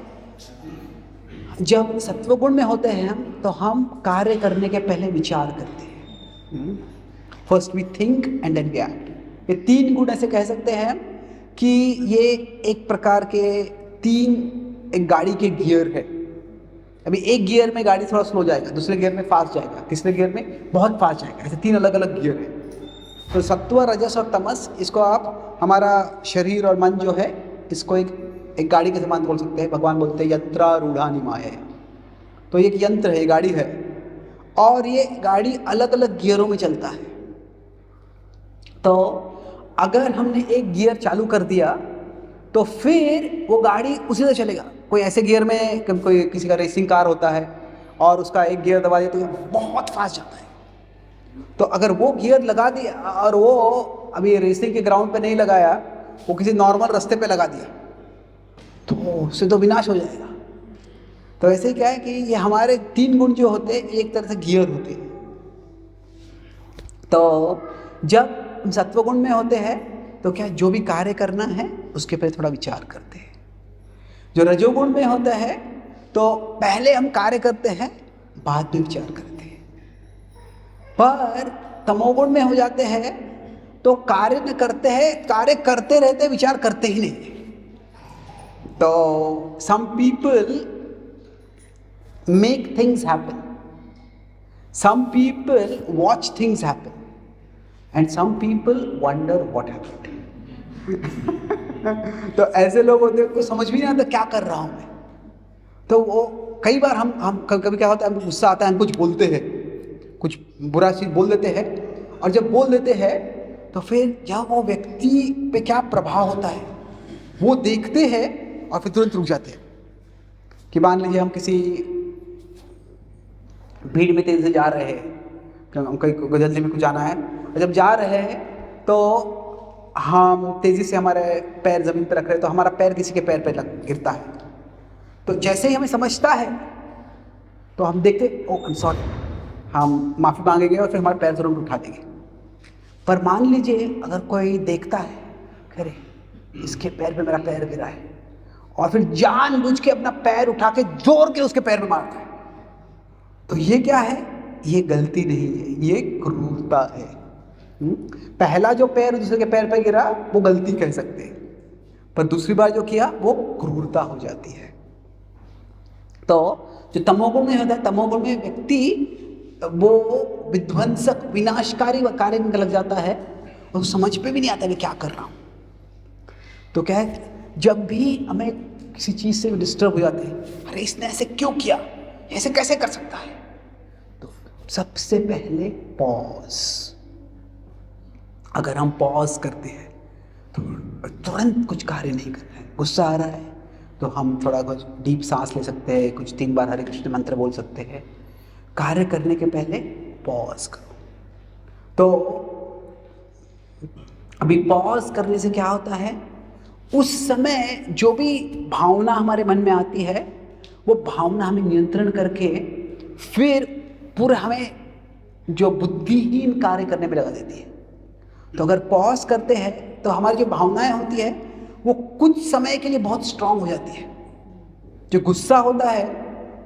जब सत्वगुण में होते हैं हम तो हम कार्य करने के पहले विचार करते हैं। First we think and then we act. ये 3 गुण ऐसे कह सकते हैं कि ये एक प्रकार के 3 एक गाड़ी के गियर है। अभी एक गियर में गाड़ी थोड़ा स्लो जाएगा, दूसरे गियर में फास्ट जाएगा, तीसरे गियर में बहुत फास्ट जाएगा, ऐसे 3 अलग अलग गियर है। तो सत्व, रजस और तमस, इसको आप हमारा शरीर और मन जो है इसको एक गाड़ी के समान बोल सकते हैं। भगवान बोलते हैं यंत्रारूढ़ानि माया। तो ये एक यंत्र है, ये गाड़ी है, और ये गाड़ी अलग अलग गियरों में चलता है। तो अगर हमने एक गियर चालू कर दिया तो फिर वो गाड़ी उसी से चलेगा। कोई ऐसे गियर में, कोई किसी का रेसिंग कार होता है और उसका एक गियर दबा दिया तो ये बहुत फास्ट जाता है। तो अगर वो गियर लगा दिया और वो अभी रेसिंग के ग्राउंड पे नहीं लगाया, वो किसी नॉर्मल रास्ते पे लगा दिया तो उससे तो विनाश हो जाएगा। तो ऐसे क्या है कि ये हमारे 3 गुण जो होते हैं एक तरह से गियर होते हैं। तो जब हम सत्वगुण में होते हैं तो क्या जो भी कार्य करना है उसके पे थोड़ा विचार करते हैं। जो रजोगुण में होता है तो पहले हम कार्य करते हैं, बाद में विचार करते हैं। पर तमोगुण में हो जाते हैं तो कार्य न करते हैं, कार्य करते रहते, विचार करते ही नहीं। तो some people make things happen, some people watch things happen, and some people wonder what happened. तो ऐसे लोग होते हैं, कुछ समझ भी नहीं आता क्या कर रहा हूँ मैं। तो वो कई बार हम कभी क्या होता है, हमको गुस्सा आता है, हम कुछ बोलते हैं, कुछ बुरा चीज़ बोल देते हैं, और जब बोल देते हैं तो फिर जब वो व्यक्ति पे क्या प्रभाव होता है वो देखते हैं और फिर तुरंत रुक जाते हैं। कि मान लीजिए हम किसी भीड़ में तेज़ी से जा रहे हैं, कहीं जल्दी में कुछ जाना है, और जब जा रहे हैं तो हम तेज़ी से हमारे पैर ज़मीन पर रख रहे हैं तो हमारा पैर किसी के पैर पर गिरता है। तो जैसे ही हमें समझता है तो हम देखते ओ आई एम सॉरी, हम माफ़ी मांगेंगे और फिर हमारे पैर तुरंत उठा देंगे। पर मान लीजिए अगर कोई देखता है, अरे इसके पैर पे मेरा पैर गिरा है, और फिर जानबूझ के अपना पैर उठा के जोर के उसके पैर में मारता है, तो ये क्या है, ये गलती नहीं है, ये क्रूरता है। पहला जो पैर दूसरे के पैर पर गिरा वो गलती कह सकते हैं, पर दूसरी बार जो किया वो क्रूरता हो जाती है। तो जो तमोगुण में होता है, तमोगुण में व्यक्ति वो विध्वंसक विनाशकारी कार्य में लग जाता है और समझ पे भी नहीं आता मैं क्या कर रहा हूँ। तो क्या है, जब भी हमें किसी चीज़ से डिस्टर्ब हो जाते हैं, अरे इसने ऐसे क्यों किया, ऐसे कैसे कर सकता है, तो सबसे पहले पॉज। अगर हम पॉज करते हैं तो तुरंत कुछ कार्य नहीं करना है। गुस्सा आ रहा है तो हम थोड़ा कुछ डीप सांस ले सकते हैं, कुछ 3 बार हरे कृष्ण मंत्र बोल सकते हैं। कार्य करने के पहले पॉज करो। तो अभी पॉज करने से क्या होता है, उस समय जो भी भावना हमारे मन में आती है वो भावना हमें नियंत्रण करके फिर पूरा हमें जो बुद्धिहीन कार्य करने में लगा देती है। तो अगर पॉज करते हैं तो हमारी जो भावनाएं होती है वो कुछ समय के लिए बहुत स्ट्रांग हो जाती है। जो गुस्सा होता है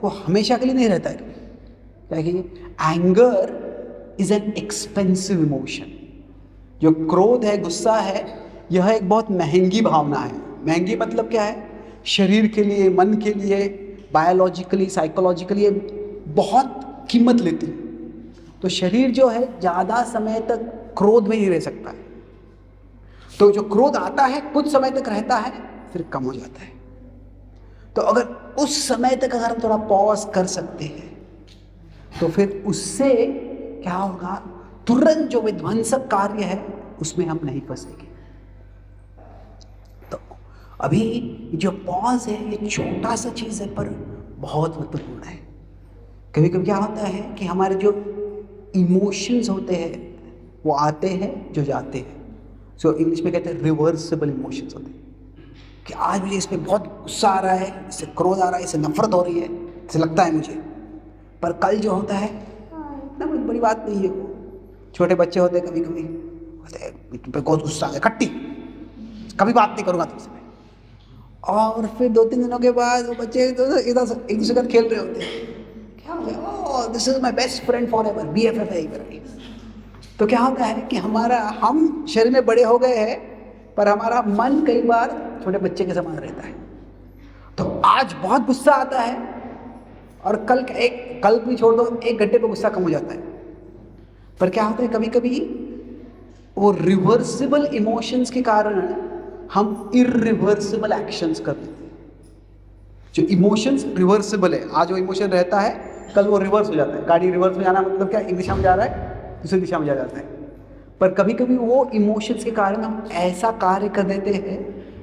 वो हमेशा के लिए नहीं रहता है, क्योंकि anger is an expensive emotion. जो क्रोध है, गुस्सा है, यह एक बहुत महंगी भावना है। महंगी मतलब क्या है? शरीर के लिए, मन के लिए, बायोलॉजिकली, साइकोलॉजिकली बहुत कीमत लेती है। तो शरीर जो है ज़्यादा समय तक क्रोध में ही रह सकता है। तो जो क्रोध आता है कुछ समय तक रहता है, फिर कम हो जाता है। तो अगर उस समय तक अगर हम थोड़ा पॉज कर सकते हैं तो फिर उससे क्या होगा, तुरंत जो विध्वंसक कार्य है उसमें हम नहीं फंसेंगे। तो अभी जो पॉज है ये छोटा सा चीज़ है पर बहुत महत्वपूर्ण है। कभी कभी क्या होता है कि हमारे जो इमोशंस होते हैं वो आते हैं, जो जाते हैं। सो इंग्लिश में कहते हैं रिवर्सिबल इमोशंस होते हैं कि आज मुझे इस पर बहुत गुस्सा आ रहा है, इससे क्रोध आ रहा है, इससे नफरत हो रही है, ऐसे लगता है मुझे, पर कल जो होता है इतना कोई बड़ी बात नहीं है। छोटे बच्चे होते हैं, कभी कभी होते हैं तुम पे बहुत गुस्सा आ गया, कट्टी, कभी बात नहीं करूँगा तुमसे। और फिर 2-3 दिनों के बाद वो बच्चे इधर एक दूसरे के साथ खेल रहे होते हैं, क्या हो गया, oh this is my best friend for ever, BFF है मेरा। तो क्या होता है कि हम शरीर में बड़े हो गए हैं पर हमारा मन कई बार छोटे बच्चे के समान रहता है। तो आज बहुत गुस्सा आता है और कल भी छोड़ दो, 1 घंटे पे गुस्सा कम हो जाता है। पर क्या होता है, कभी कभी वो रिवर्सिबल इमोशंस के कारण हम इरिवर्सिबल एक्शंस कर देते हैं। जो इमोशंस रिवर्सिबल है, आज वो इमोशन रहता है, कल वो रिवर्स हो जाता है। गाड़ी रिवर्स में जाना मतलब क्या, एक दिशा में जा रहा है दूसरी दिशा में जा जाता है। पर कभी कभी वो इमोशंस के कारण हम ऐसा कार्य कर देते हैं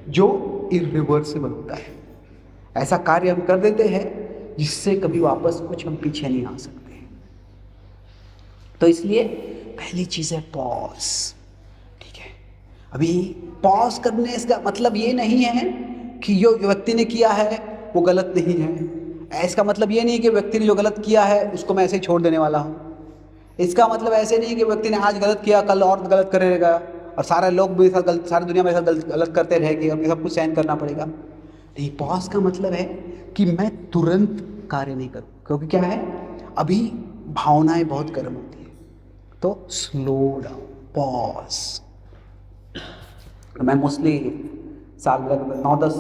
जो इरिवर्सिबल होता है। ऐसा कार्य हम कर देते हैं जिससे कभी वापस कुछ हम पीछे नहीं आ सकते। तो इसलिए पहली चीज़ है पॉज। ठीक है, अभी पॉज करने का मतलब ये नहीं है कि जो व्यक्ति ने किया है वो गलत नहीं है। इसका मतलब ये नहीं कि व्यक्ति ने जो गलत किया है उसको मैं ऐसे ही छोड़ देने वाला हूँ। इसका मतलब ऐसे नहीं कि व्यक्ति ने आज गलत किया कल और गलत करेगा और सारे लोग भी सारी दुनिया में गलत करते रहेगी और सब कुछ सहन करना पड़ेगा। नहीं, पॉज का मतलब है कि मैं तुरंत कार्य नहीं करूँ, क्योंकि क्या है, अभी भावनाएं बहुत गर्म होती है। तो स्लो डाउन, पॉज। मैं मोस्टली साल लगभग 9-10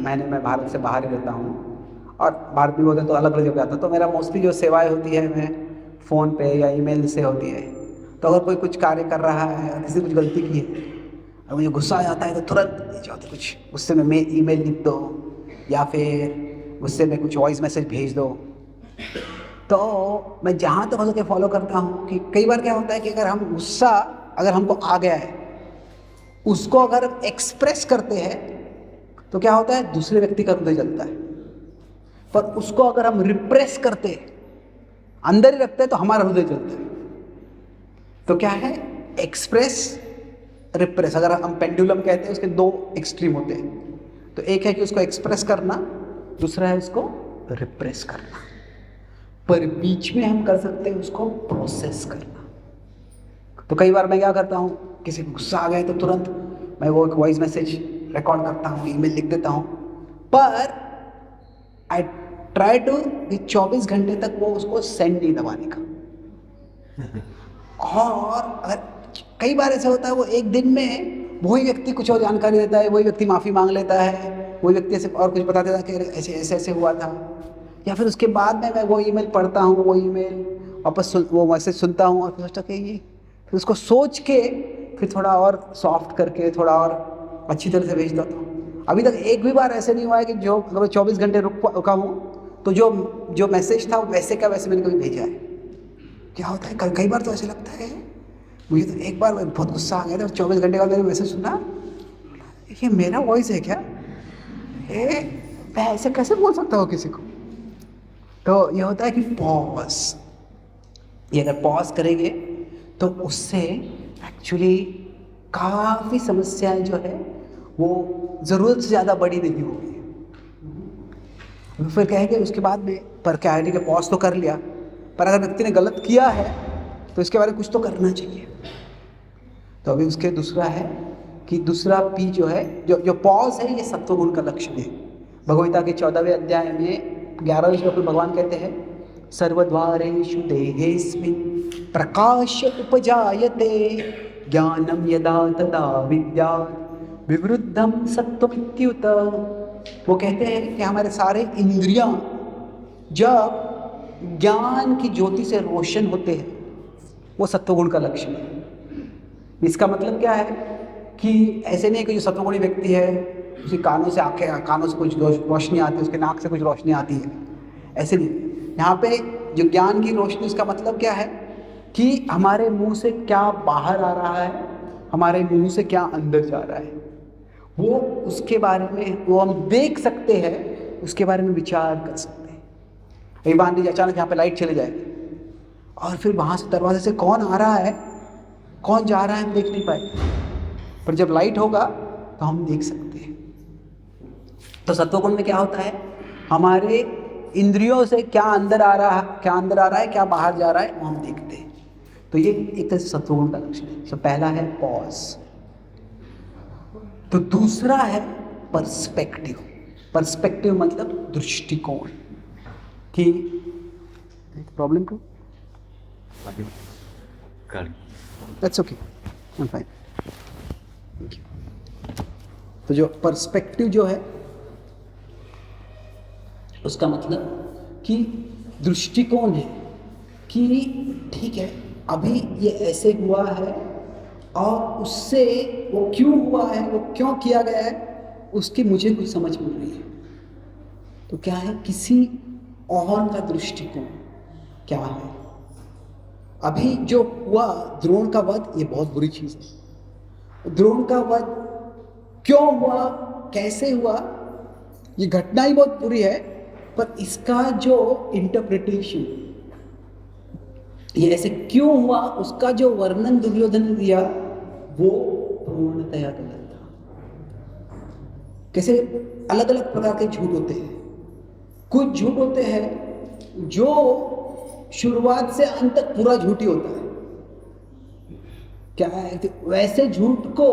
महीने में भारत से बाहर ही रहता हूँ और भारत में होते तो अलग अलग जगह आता। तो मेरा मोस्टली जो सेवाएं होती है मैं फ़ोन पे या ईमेल से होती है। तो अगर कोई कुछ कार्य कर रहा है, किसी ने कुछ गलती की है और मुझे गुस्सा आ जाता है तो तुरंत चाहते कुछ गुस्से में ईमेल लिख दो या फिर गुस्से में कुछ वॉइस मैसेज भेज दो। तो मैं जहाँ तक हो सके फॉलो करता हूँ कि कई बार क्या होता है कि अगर हम गुस्सा अगर हमको आ गया है उसको अगर एक्सप्रेस करते हैं तो क्या होता है, दूसरे व्यक्ति का हृदय जलता है। पर उसको अगर हम रिप्रेस करते हैं, अंदर ही रखते हैं, तो हमारा हृदय जलता है। तो क्या है, एक्सप्रेस रिप्रेस। अगर हम पेंडुलम कहते हैं उसके 2 एक्सट्रीम होते हैं। तो एक है कि उसको एक्सप्रेस करना, दूसरा है उसको रिप्रेस करना। पर बीच में हम कर सकते हैं उसको प्रोसेस करना। तो कई बार मैं क्या करता हूँ, किसी को गुस्सा आ गया तो तुरंत मैं वो एक वॉइस मैसेज रिकॉर्ड करता हूँ, ईमेल लिख देता हूँ। पर आई ट्राई टू 24 घंटे तक वो उसको सेंड नहीं दबाने का। और अगर कई बार ऐसा होता है वो एक दिन में वही व्यक्ति कुछ और जानकारी देता है, वही व्यक्ति माफ़ी मांग लेता है, वही व्यक्ति ऐसे और कुछ बता देता है कि ऐसे ऐसे ऐसे हुआ था। या फिर उसके बाद में मैं वो ईमेल पढ़ता हूँ, वो ईमेल वापस वो मैसेज सुनता हूँ और फिर सोचता कि ये, फिर उसको सोच के फिर थोड़ा और सॉफ्ट करके थोड़ा और अच्छी तरह से भेज देता हूँ। अभी तक एक भी बार ऐसे नहीं हुआ है कि जो अगर 24 घंटे रुका हूँ तो जो मैसेज था वो वैसे का वैसे मैंने कभी भेजा है। क्या होता है, कई बार तो ऐसे लगता है, मुझे तो एक बार बहुत गुस्सा आ गया था, 24 घंटे बाद मैंने मैसेज सुना, ये मेरा वॉइस है क्या, मैं ऐसे कैसे बोल सकता हूँ किसी को। तो ये होता है कि पॉज, ये अगर पॉज करेंगे तो उससे एक्चुअली काफ़ी समस्याएं जो है वो ज़रूरत से ज़्यादा बड़ी नहीं होगी। फिर कहेंगे उसके बाद में, पर क्या है कि पॉज तो कर लिया, पर अगर व्यक्ति ने गलत किया है तो इसके बारे में कुछ तो करना चाहिए। तो अभी उसके दूसरा है कि दूसरा पी जो है, जो पॉज है, ये सत्वगुण का लक्षण है। भगवद्गीता के 14वें अध्याय में 11वें श्लोक में भगवान कहते हैं, सर्वद्वारेषु देहेऽस्मिन् प्रकाश उपजायते ज्ञानं यदा तदा विद्यात् विवृद्धं सत्त्वमित्युत। वो कहते हैं कि हमारे सारे इंद्रियां जब ज्ञान की ज्योति से रोशन होते हैं, वो सत्वगुण का लक्षण है। इसका मतलब क्या है कि ऐसे नहीं है कि जो सत्वगुणी व्यक्ति है उसके कानों से कुछ रोशनी आती है, उसके नाक से कुछ रोशनी आती है, ऐसे नहीं। यहाँ पे जो ज्ञान की रोशनी, उसका मतलब क्या है कि हमारे मुंह से क्या बाहर आ रहा है, हमारे मुंह से क्या अंदर जा रहा है, वो उसके बारे में वो हम देख सकते हैं, उसके बारे में विचार कर सकते हैं। एक बार लीजिए अचानक यहाँ पे लाइट चले जाएगी और फिर वहाँ से दरवाजे से कौन आ रहा है कौन जा रहा है हम देख नहीं पाएंगे, पर जब लाइट होगा तो हम देख सकते हैं। तो सत्वगुण में क्या होता है, हमारे इंद्रियों से क्या अंदर आ रहा है क्या बाहर जा रहा है वो हम देखते हैं। तो ये एक तरह से सत्वगुण का लक्षण है। तो पहला है पॉज। तो दूसरा है पर्सपेक्टिव। पर्सपेक्टिव मतलब दृष्टिकोण। कि problem to that's okay, I am fine. तो जो पर्सपेक्टिव जो है उसका मतलब कि दृष्टिकोण है कि ठीक है अभी ये ऐसे हुआ है और उससे वो क्यों हुआ है, वो क्यों किया गया है, उसकी मुझे कुछ समझ मिल रही है। तो क्या है, किसी और का दृष्टिकोण क्या है। अभी जो हुआ द्रोण का वध, ये बहुत बुरी चीज है। द्रोण का वध क्यों हुआ, कैसे हुआ, ये घटना ही बहुत बुरी है, पर इसका जो इंटरप्रिटेशन, ये ऐसे क्यों हुआ, उसका जो वर्णन दुर्योधन ने दिया वो पूर्णतया गलत था। कैसे अलग अलग प्रकार के झूठ होते हैं। कुछ झूठ होते हैं जो शुरुआत से अंत तक पूरा झूठ ही होता है। क्या है, वैसे झूठ को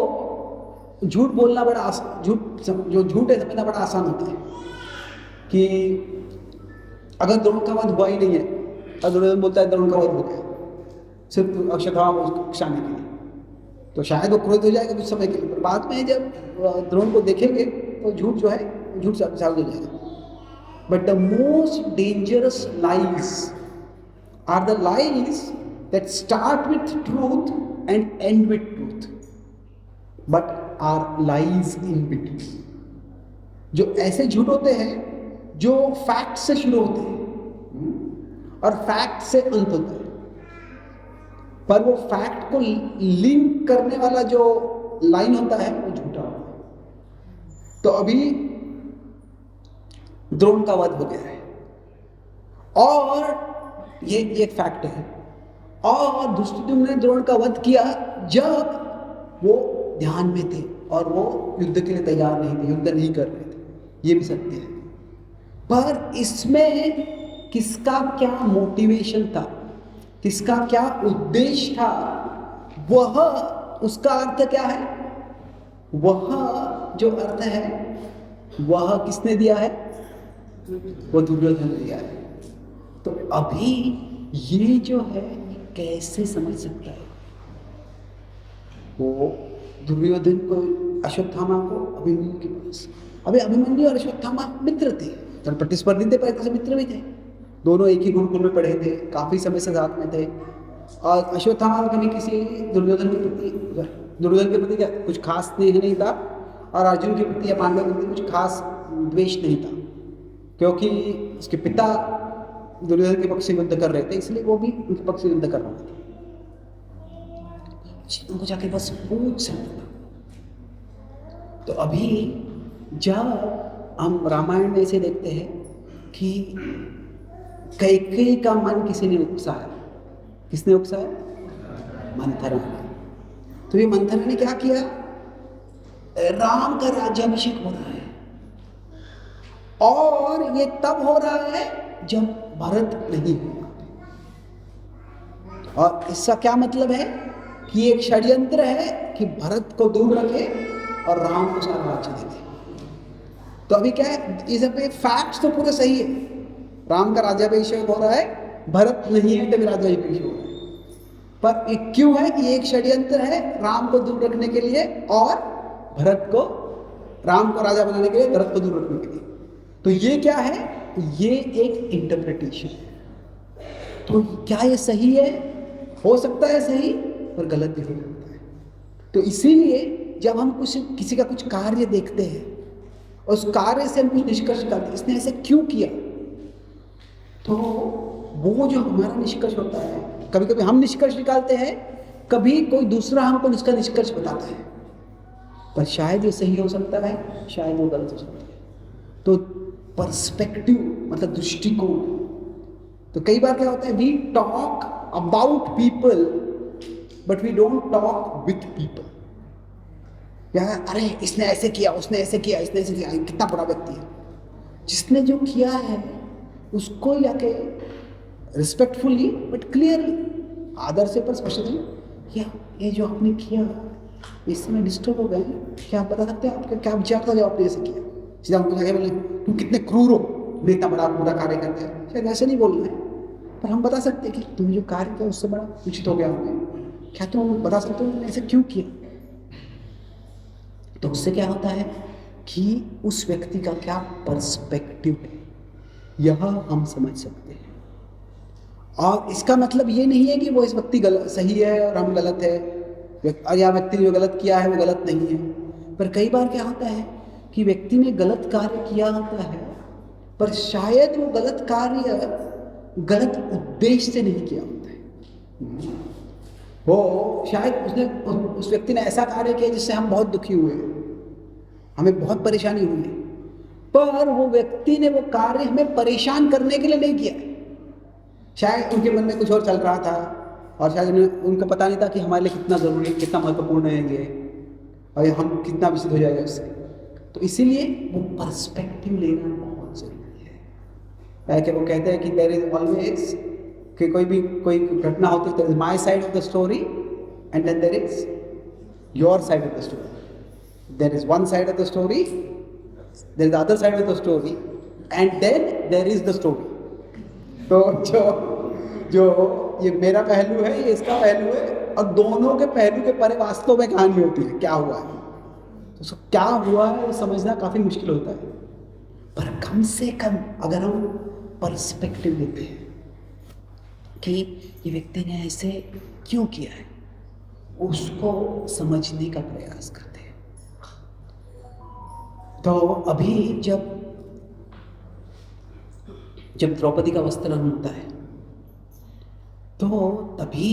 झूठ बोलना बड़ा आसान, जो झूठ है समझना बड़ा आसान होता है। कि अगर द्रोण का वध हुआ ही नहीं है और दुर्योधन बोलता है द्रोण का वध हो गया सिर्फ अश्वत्थामा को उकसाने के लिए, तो शायद वो क्रोधित हो जाएगा कुछ समय के लिए, पर बाद में जब द्रोण को देखेंगे तो झूठ जो है झूठ साबित हो जाएगा। But the most dangerous lies are the lies that start with truth and end with truth but are lies in between. जो ऐसे झूठ होते हैं जो फैक्ट से शुरू होते हैं और फैक्ट से अंत होता है, पर वो फैक्ट को लिंक करने वाला जो लाइन होता है वो झूठा होता है। तो अभी द्रोण का वध हो गया है और ये एक फैक्ट है, और धृष्टद्युम्न ने द्रोण का वध किया जब वो ध्यान में थे और वो युद्ध के लिए तैयार नहीं थे, युद्ध नहीं कर रहे थे, ये भी सत्य है। पर इसमें किसका क्या मोटिवेशन था, किसका क्या उद्देश्य था, वह उसका अर्थ क्या है, वह जो अर्थ है वह किसने दिया है, वो दुर्योधन ने दिया है। तो अभी ये जो है कैसे समझ सकता है, वो दुर्योधन को, अश्वत्थामा को अभिमन्यु के पास। अभी अभिमन्यु और अश्वत्थामा मित्र थे, तो प्रतिस्पर्धी थे, पहले से मित्र भी थे, दोनों एक ही गुरुकुल में पढ़े थे, काफी समय से साथ में थे। और अश्वत्थामा कभी किसी दुर्योधन के प्रति क्या कुछ खास स्नेह नहीं था, और अर्जुन के प्रति या पांडव के प्रति कुछ खास द्वेष नहीं था, क्योंकि उसके पिता दुर्योधन के पक्ष से युद्ध कर रहे थे, इसलिए वो भी उनके पक्ष से युद्ध कर रहा था। उनको जाके बस पूछ सकता था। तो अभी जब हम रामायण में ऐसे देखते हैं कि कैकेयी का मन किसी ने उकसाया, किसने उकसाया, मंथरा ने। तो ये मंथरा ने क्या किया, राम का राज्याभिषेक हो रहा है और ये तब हो रहा है जब भरत नहीं होगा। और इसका क्या मतलब है कि एक षड्यंत्र है कि भरत को दूर रखे और राम को सारा राज्य दे दे। तो अभी क्या है, इस पे फैक्ट्स तो पूरे सही है, राम का राज्याभिषेक हो रहा है, भरत नहीं है तभी राज्याभिषेक हो रहा है। पर ये क्यों है कि एक षड्यंत्र है राम को दूर रखने के लिए और भरत को, राम को राजा बनाने के लिए, भरत को दूर रखने के लिए। तो ये क्या है, ये एक इंटरप्रिटेशन है। तो क्या ये सही है? हो सकता है सही, पर गलत भी हो सकता है। तो इसीलिए जब हम किसी का कुछ कार्य देखते हैं और उस कार्य से हम कुछ निष्कर्ष निकालते हैं, इसने ऐसे क्यों किया, तो वो जो हमारा निष्कर्ष होता है, कभी कभी हम निष्कर्ष निकालते हैं, कभी कोई दूसरा हमको इसका निष्कर्ष बताता है, पर शायद ये सही हो सकता है, शायद वो गलत हो सकता है। तो पर्सपेक्टिव मतलब दृष्टिकोण। तो कई बार क्या होता है, we talk about people but we don't talk with people. यार अरे इसने ऐसे किया, उसने ऐसे किया, इसने ऐसे किया, कितना बड़ा व्यक्ति है। जिसने जो किया है उसको जाके रिस्पेक्टफुली बट क्लियरली, आदर से पर स्पष्टता, ये जो आपने किया इससे मैं डिस्टर्ब हो गए, क्या आप बता सकते हैं आपका क्या विचार था जब आपने ऐसे किया? सीधा हमको जाके बोले तुम कितने क्रूर हो, तुम इतना बड़ा बुरा कार्य करते हैं, शायद ऐसे नहीं बोलना है, पर हम बता सकते हैं कि तुम जो कार्य किया उससे बड़ा उचित हो गया होगा। क्या तुम बता सकते हो तुमने ऐसे क्यों किया? तो उससे क्या होता है कि उस व्यक्ति का क्या पर्सपेक्टिव है, यह हम समझ सकते हैं। और इसका मतलब ये नहीं है कि वो इस व्यक्ति गलत सही है और हम गलत है, या व्यक्ति ने जो गलत किया है वो गलत नहीं है। पर कई बार क्या होता है कि व्यक्ति ने गलत कार्य किया होता है, पर शायद वो गलत कार्य गलत उद्देश्य से नहीं किया होता है। वो शायद उसने उस व्यक्ति ने ऐसा कार्य किया जिससे हम बहुत दुखी हुए, हमें बहुत परेशानी हुई है, पर वो व्यक्ति ने वो कार्य हमें परेशान करने के लिए नहीं किया। शायद उनके मन में कुछ और चल रहा था और शायद उनको पता नहीं था कि हमारे लिए कितना ज़रूरी, कितना महत्वपूर्ण है ये, और हम कितना विचलित हो जाएगा उससे। तो इसीलिए वो पर्सपेक्टिव लेना बहुत ज़रूरी है। कि वो कहते हैं कि देयर इज ऑलवेज, कि कोई घटना होती है, there is my side of the story and then there is your side of the story. There is one side of the story, there is other side of the story and then there is the story. तो जो ये मेरा पहलू है, ये इसका पहलू है, और दोनों के पहलू के परे वास्तव में कहानी होती है, क्या हुआ है। तो क्या हुआ है वो समझना काफ़ी मुश्किल होता है, पर कम से कम अगर हम पर्सपेक्टिव लेते हैं कि ये व्यक्ति ने ऐसे क्यों किया है, उसको समझने का प्रयास करते हैं। तो अभी जब द्रौपदी का वस्त्रहरण होता है, तो तभी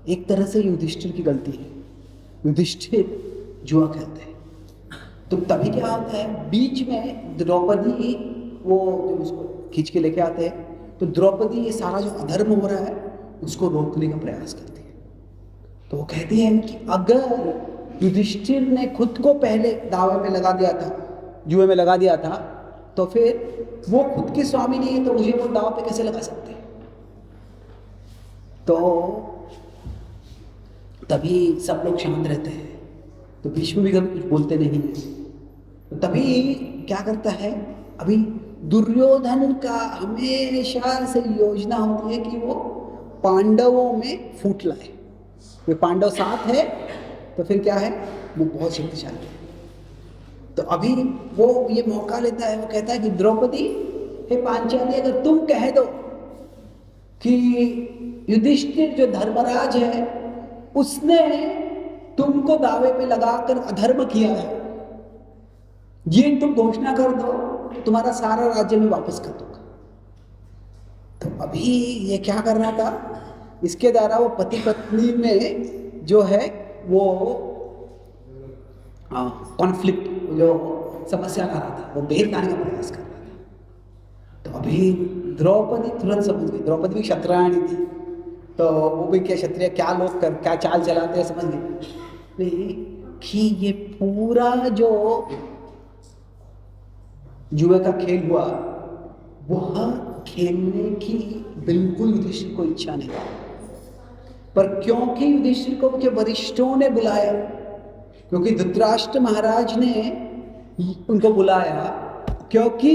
एक तरह से युधिष्ठिर की गलती है। युधिष्ठिर जुआ खेलते हैं, तो तभी क्या होता है, बीच में द्रौपदी वो जब उसको खींच के लेके आते हैं, तो द्रौपदी ये सारा जो अधर्म हो रहा है उसको रोकने का प्रयास करती है। तो वो कहती है कि अगर युधिष्ठिर ने खुद को पहले दावे पे लगा दिया था, जुए में लगा दिया था, तो फिर वो खुद की स्वामी नहीं है, तो मुझे वो दाव पे कैसे लगा सकते हैं। तो तभी सब लोग शांत रहते हैं, तो भीष्म भी कभी कुछ बोलते नहीं है। तो तभी क्या करता है, अभी दुर्योधन का हमेशा से योजना होती है कि वो पांडवों में फूट लाए। वे पांडव साथ है तो फिर क्या है, वो बहुत शक्तिशाली है। तो अभी वो ये मौका लेता है, वो कहता है कि द्रौपदी, हे पांचाली, अगर तुम कह दो कि युधिष्ठिर जो धर्मराज है उसने तुमको दावे पे लगाकर अधर्म किया है, ये तुम घोषणा कर दो, तुम्हारा सारा राज्य में वापस कर दूंगा। तो अभी ये क्या कर रहा था, इसके द्वारा वो पति पत्नी में जो है वो कॉन्फ्लिक्ट, जो समस्या ला रहा था, वो भेद लाने का प्रयास कर रहा था। तो अभी द्रौपदी तुरंत समझ गई, द्रौपदी भी क्षत्रियाणी थी, तो वो भी क्या क्षत्रिय क्या लोग क्या चाल चलाते हैं समझ गई नहीं कि ये पूरा जो जुए का खेल हुआ, वह खेलने की बिल्कुल युधिष्ठिर को इच्छा नहीं। पर क्योंकि युधिष्ठिर को उनके वरिष्ठों ने बुलाया, क्योंकि धृतराष्ट्र महाराज ने उनको बुलाया, क्योंकि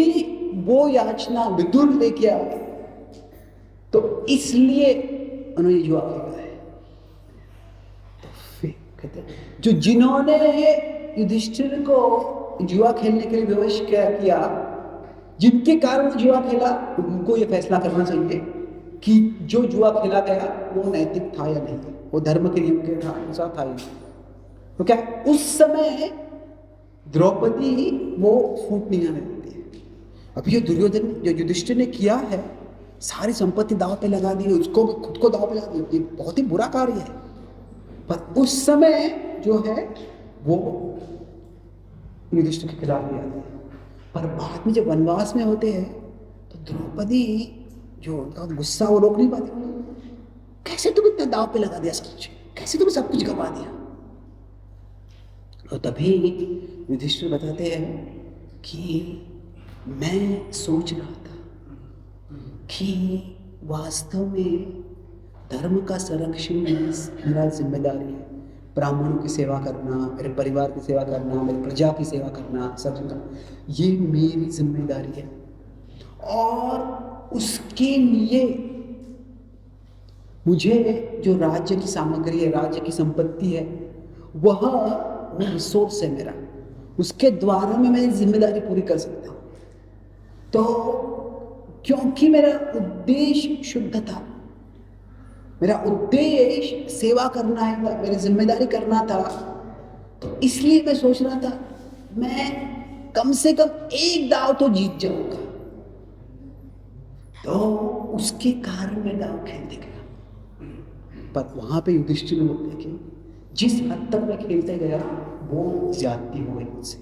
वो याचना विदुर लेके आए, तो इसलिए उन्होंने जुआ खेला है। तो फिर कहते हैं जो जिन्होंने युधिष्ठिर को जुआ खेलने के लिए विवश किया, जिनके कारण जुआ खेला, उनको ये फैसला करना चाहिए कि जो जुआ खेला गया वो नैतिक था या नहीं, वो धर्म के नियम के अनुसार था या नहीं। तो क्या उस समय द्रौपदी वो फूट नहीं आने देती है। अभी ये दुर्योधन जो युधिष्ठिर ने किया है, सारी संपत्ति दांव पे लगा दी, उसको खुद को दांव पे लगा दिया, ये बहुत ही बुरा कार्य है। पर उस समय जो है वो युधिष्ठिर के खिलाफ भी आती है। पर बाद में जब वनवास में होते हैं तो द्रौपदी जो उनका गुस्सा वो रोक नहीं पाती, कैसे तुम इतना दांव पे लगा दिया सब कुछ, कैसे तुम सब कुछ गवा दिया। और तभी युधिष्ठिर बताते हैं कि मैं सोच रहा था कि वास्तव में धर्म का संरक्षण मेरा जिम्मेदारी है। ब्राह्मणों की सेवा करना, मेरे परिवार की सेवा करना, मेरी प्रजा की सेवा करना, सब करना, ये मेरी जिम्मेदारी है। और उसके लिए मुझे जो राज्य की सामग्री है, राज्य की संपत्ति है, वह रिसोर्स है मेरा, उसके द्वारा मैं जिम्मेदारी पूरी कर सकता हूँ। तो क्योंकि मेरा उद्देश्य शुद्ध था, मेरा उद्देश्य सेवा करना है, मेरी जिम्मेदारी करना था, तो इसलिए मैं सोच रहा था मैं कम से कम एक दांव तो जीत जाऊंगा। तो उसके कारण मैं दांव खेलने गया। पर वहां पे युधिष्ठिर ने बोलते कि जिस हद तक मैं खेलते गया वो ज्यादती हो गई मुझसे,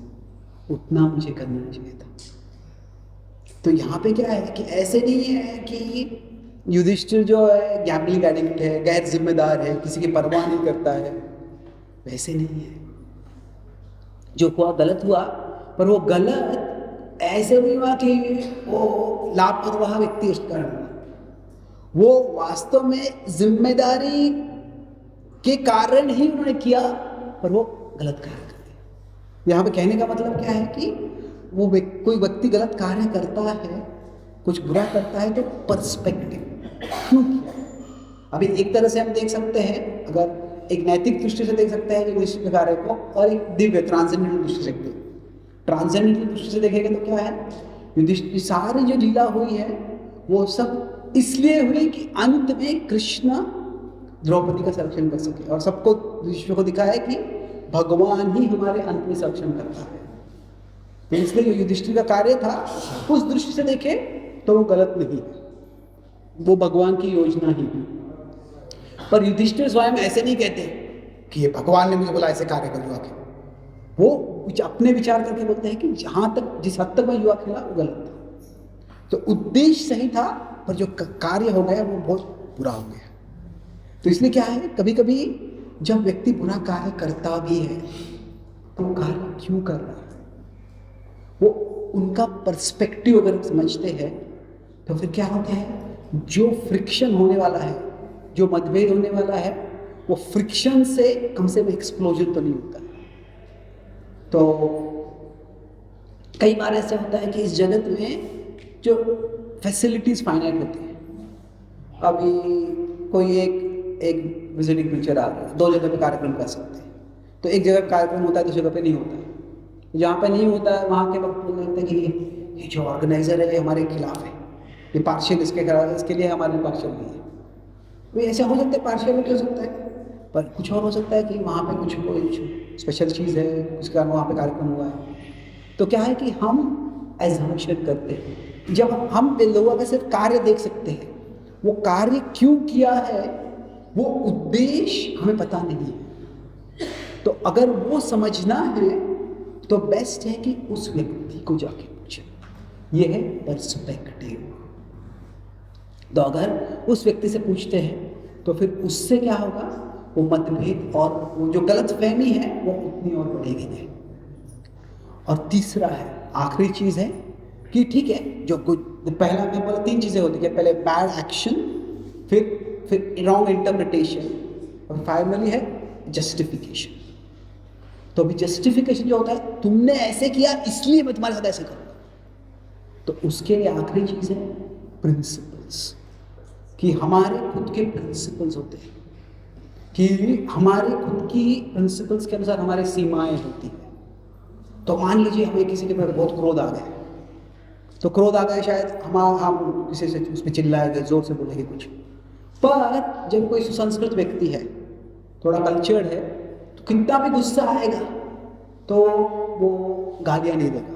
उतना मुझे करना नहीं चाहिए था। तो यहाँ पे क्या है कि ऐसे नहीं है कि युधिष्ठिर जो है गैम्बलिंग एडिक्ट है, गैर जिम्मेदार है, किसी की परवाह नहीं करता है, वैसे नहीं है। जो हुआ गलत हुआ, पर वो गलत ऐसे नहीं हुआ कि वो लापरवाह व्यक्ति उस कारण हुआ, वो वास्तव में जिम्मेदारी के कारण ही उन्होंने किया, पर वो गलत कार्य कर दिया। यहाँ पे कहने का मतलब क्या है कि वो कोई व्यक्ति गलत कार्य करता है, कुछ बुरा करता है, तो पर्सपेक्टिव क्यों किया। अभी एक तरह से हम देख सकते हैं, अगर एक नैतिक दृष्टि से देख सकते हैं युधिष्ठिर के कार्य को, और एक दिव्य ट्रांसेंडेंटल दृष्टि से देखते हैं। ट्रांसेंडेंटल दृष्टि से देखेंगे तो क्या है, युधिष्ठिर सारी जो लीला हुई है वो सब इसलिए हुई कि अंत में कृष्ण द्रौपदी का संरक्षण कर सके, और सबको विश्व को दिखाया कि भगवान ही हमारे अंत में संरक्षण करता है। तो इसलिए युधिष्ठिर का कार्य था, उस दृष्टि से देखे तो वो गलत नहीं है, वो भगवान की योजना ही है। पर युधिष्ठिर स्वयं ऐसे नहीं कहते कि ये भगवान ने मुझे बोला ऐसे कार्य कर, युवा खेल। वो अपने विचार करके बोलते हैं कि जहां तक जिस हद तक मैं युवा खेला वो गलत था। तो उद्देश्य सही था, पर जो कार्य हो गया वो बहुत बुरा हो गया। तो इसलिए क्या है, कभी कभी जब व्यक्ति बुरा कार्य करता भी है तो कार्य क्यों कर रहा है, वो उनका पर्सपेक्टिव अगर समझते हैं तो फिर क्या होता है, जो फ्रिक्शन होने वाला है, जो मतभेद होने वाला है, वो फ्रिक्शन से कम से कम एक्सप्लोजन तो नहीं होता है। तो कई बार ऐसा होता है कि इस जगत में जो फैसिलिटीज फाइनाइट होती है। अभी कोई एक विजिटिंग पिक्चर आ रहा है, 2 जगह पे कार्यक्रम कर सकते हैं, तो एक जगह कार्यक्रम होता है, दूसरी जगह पे नहीं होता है। जहाँ पे नहीं होता है वहाँ के वक्त बोलते हैं कि ये जो ऑर्गेनाइजर है ये हमारे खिलाफ है, ये पार्शियल इसके खिलाफ, इसके लिए हमारे पार्शियल नहीं है। तो ऐसा हो सकता है, पार्शियलिटी हो सकता है, पर कुछ और हो सकता है कि वहाँ पे कुछ कोई स्पेशल चीज़ है, उसके कारण वहाँ पे कार्यक्रम हुआ है। तो क्या है कि हम एजम्पशन करते हैं, जब हम लोगों का सिर्फ कार्य देख सकते हैं, वो कार्य क्यों किया है, वो उद्देश्य हमें पता नहीं है। तो अगर वो समझना है तो बेस्ट है कि उस व्यक्ति को जाके पूछे, ये है पर्सपेक्टिव। तो अगर उस व्यक्ति से पूछते हैं तो फिर उससे क्या होगा, वो मतभेद और वो जो गलत फहमी है वो उतनी और बढ़ेगी नहीं। और तीसरा है, आखिरी चीज़ है कि ठीक है, जो पहला मैं बोला 3 चीज़ें होती है, पहले बैड एक्शन, फिर रॉन्ग इंटरप्रिटेशन, और फाइनली है जस्टिफिकेशन। तो अभी जस्टिफिकेशन जो होता है, तुमने ऐसे किया इसलिए मैं तुम्हारे साथ ऐसे करूँगा। तो उसके लिए आखिरी चीज़ है प्रिंसिपल्स, कि हमारे खुद के प्रिंसिपल्स होते हैं, कि हमारे खुद की प्रिंसिपल्स के अनुसार हमारी सीमाएं होती हैं। तो मान लीजिए हमें किसी के ऊपर बहुत क्रोध आ गया, तो क्रोध आ गया, शायद हम किसी से उस पर चिल्लाएंगे, जोर से बोलेंगे कुछ, पर जब कोई सुसंस्कृत व्यक्ति है, थोड़ा कल्चर्ड है, तो कितना भी गुस्सा आएगा तो वो गालियाँ नहीं देगा,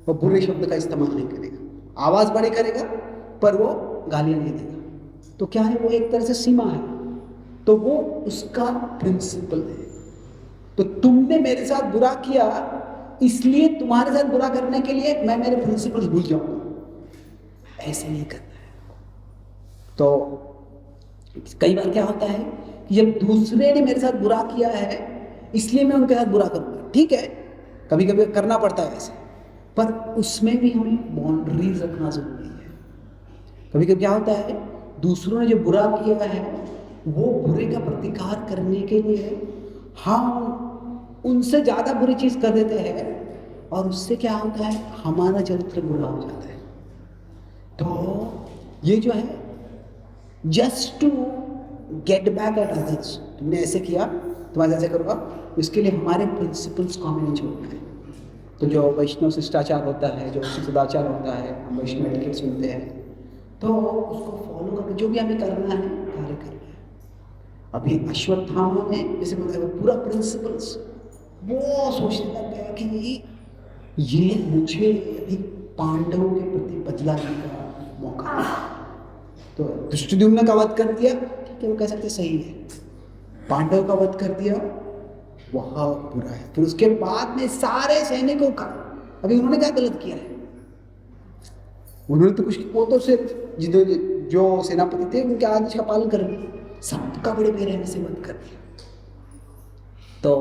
वो बुरे शब्द का इस्तेमाल नहीं करेगा, आवाज़ बड़ी करेगा पर वो गालियाँ नहीं देगा। तो क्या है, वो एक तरह से सीमा है, तो वो उसका प्रिंसिपल है। तो तुमने मेरे साथ बुरा किया, इसलिए तुम्हारे साथ बुरा करने के लिए मैं मेरे प्रिंसिपल्स भूल जाऊंगा, ऐसे नहीं करना है। तो कई बार क्या होता है कि जब दूसरे ने मेरे साथ बुरा किया है इसलिए मैं उनके साथ बुरा करूंगा, ठीक है, कभी कभी करना पड़ता है ऐसे, पर उसमें भी हमें बाउंड्रीज रखना जरूरी है। कभी कभी क्या होता है, दूसरों ने जो बुरा किया है वो बुरे का प्रतिकार करने के लिए हम उनसे ज़्यादा बुरी चीज़ कर देते हैं, और उससे क्या होता है, हमारा चरित्र बुरा हो जाता है। तो ये जो है, just to get back at others, तुमने ऐसे किया तुम्हारे ऐसे करूँगा, इसके लिए हमारे प्रिंसिपल्स को हमें नहीं छोड़ना है। तो जो वैष्णव शिष्टाचार होता है, जो सदाचार होता है, हम वैष्णव एटिकेट सुनते हैं, तो उसको फॉलो करके जो भी हमें करना है कार्य करना है। अभी अश्वत्थामा ने जैसे बताया पूरा प्रिंसिपल्स, वो सोचने लग गया कि ये मुझे अभी पांडवों के प्रति बदला लेने का मौका है। तो धृष्टद्युम्न का वध कर दिया, ठीक है, वो कह सकते सही है, पांडव का वध कर दिया वह बुरा है। फिर उसके बाद में सारे सैनिकों का, अभी उन्होंने क्या गलत किया है, उन्होंने तो कुछ, वो तो सिर्फ जो सेनापति थे उनके आदेश का पालन कर दिया, सबका बड़े बेरहमी से वध कर दिया। तो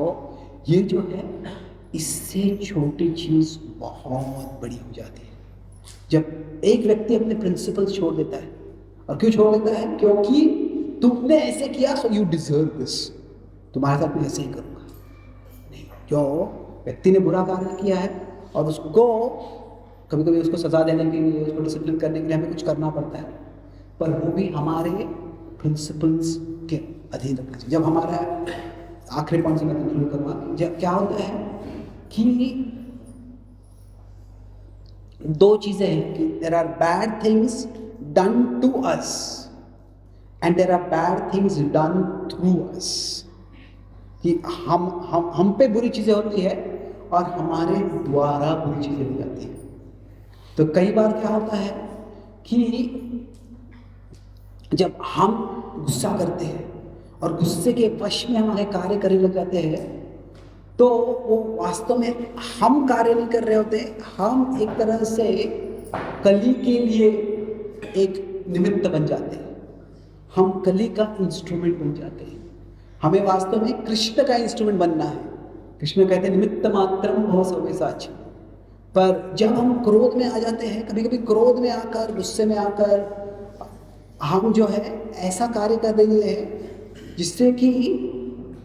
ये जो है, इससे छोटी चीज बहुत बड़ी हो जाती है जब एक व्यक्ति अपने प्रिंसिपल्स छोड़ देता है। और क्यों छोड़ देता है, क्योंकि तुमने ऐसे किया सो यू डिजर्व दिस, तुम्हारे साथ मैं ऐसे ही करूँगा। नहीं, जो व्यक्ति ने बुरा कार्य किया है और उसको कभी कभी उसको सजा देने के लिए, उसको डिसिप्लिन करने के लिए हमें कुछ करना पड़ता है, पर वो भी हमारे प्रिंसिपल्स के अधीन रखना चाहिए। जब हमारा आखिरी पॉइंट से मैं कंक्लूड करूँगा, जब क्या होता है कि दो चीज़ें हैं कि there are bad things done to us and there are bad things done through us, कि हम पे बुरी चीज़ें होती है और हमारे द्वारा बुरी चीज़ें हो जाती हैं। तो कई बार क्या होता है कि जब हम गुस्सा करते हैं और गुस्से के वश में हमारे कार्य करने लग जाते हैं, तो वो वास्तव में हम कार्य नहीं कर रहे होते, हम एक तरह से कली के लिए एक निमित्त बन जाते हैं, हम कली का इंस्ट्रूमेंट बन जाते हैं। हमें वास्तव में कृष्ण का इंस्ट्रूमेंट बनना है। कृष्ण कहते हैं निमित्त मात्रम भव सव्यसाची। पर जब हम क्रोध में आ जाते हैं, कभी कभी क्रोध में आकर, गुस्से में आकर हम जो है ऐसा कार्य कर देते हैं जिससे कि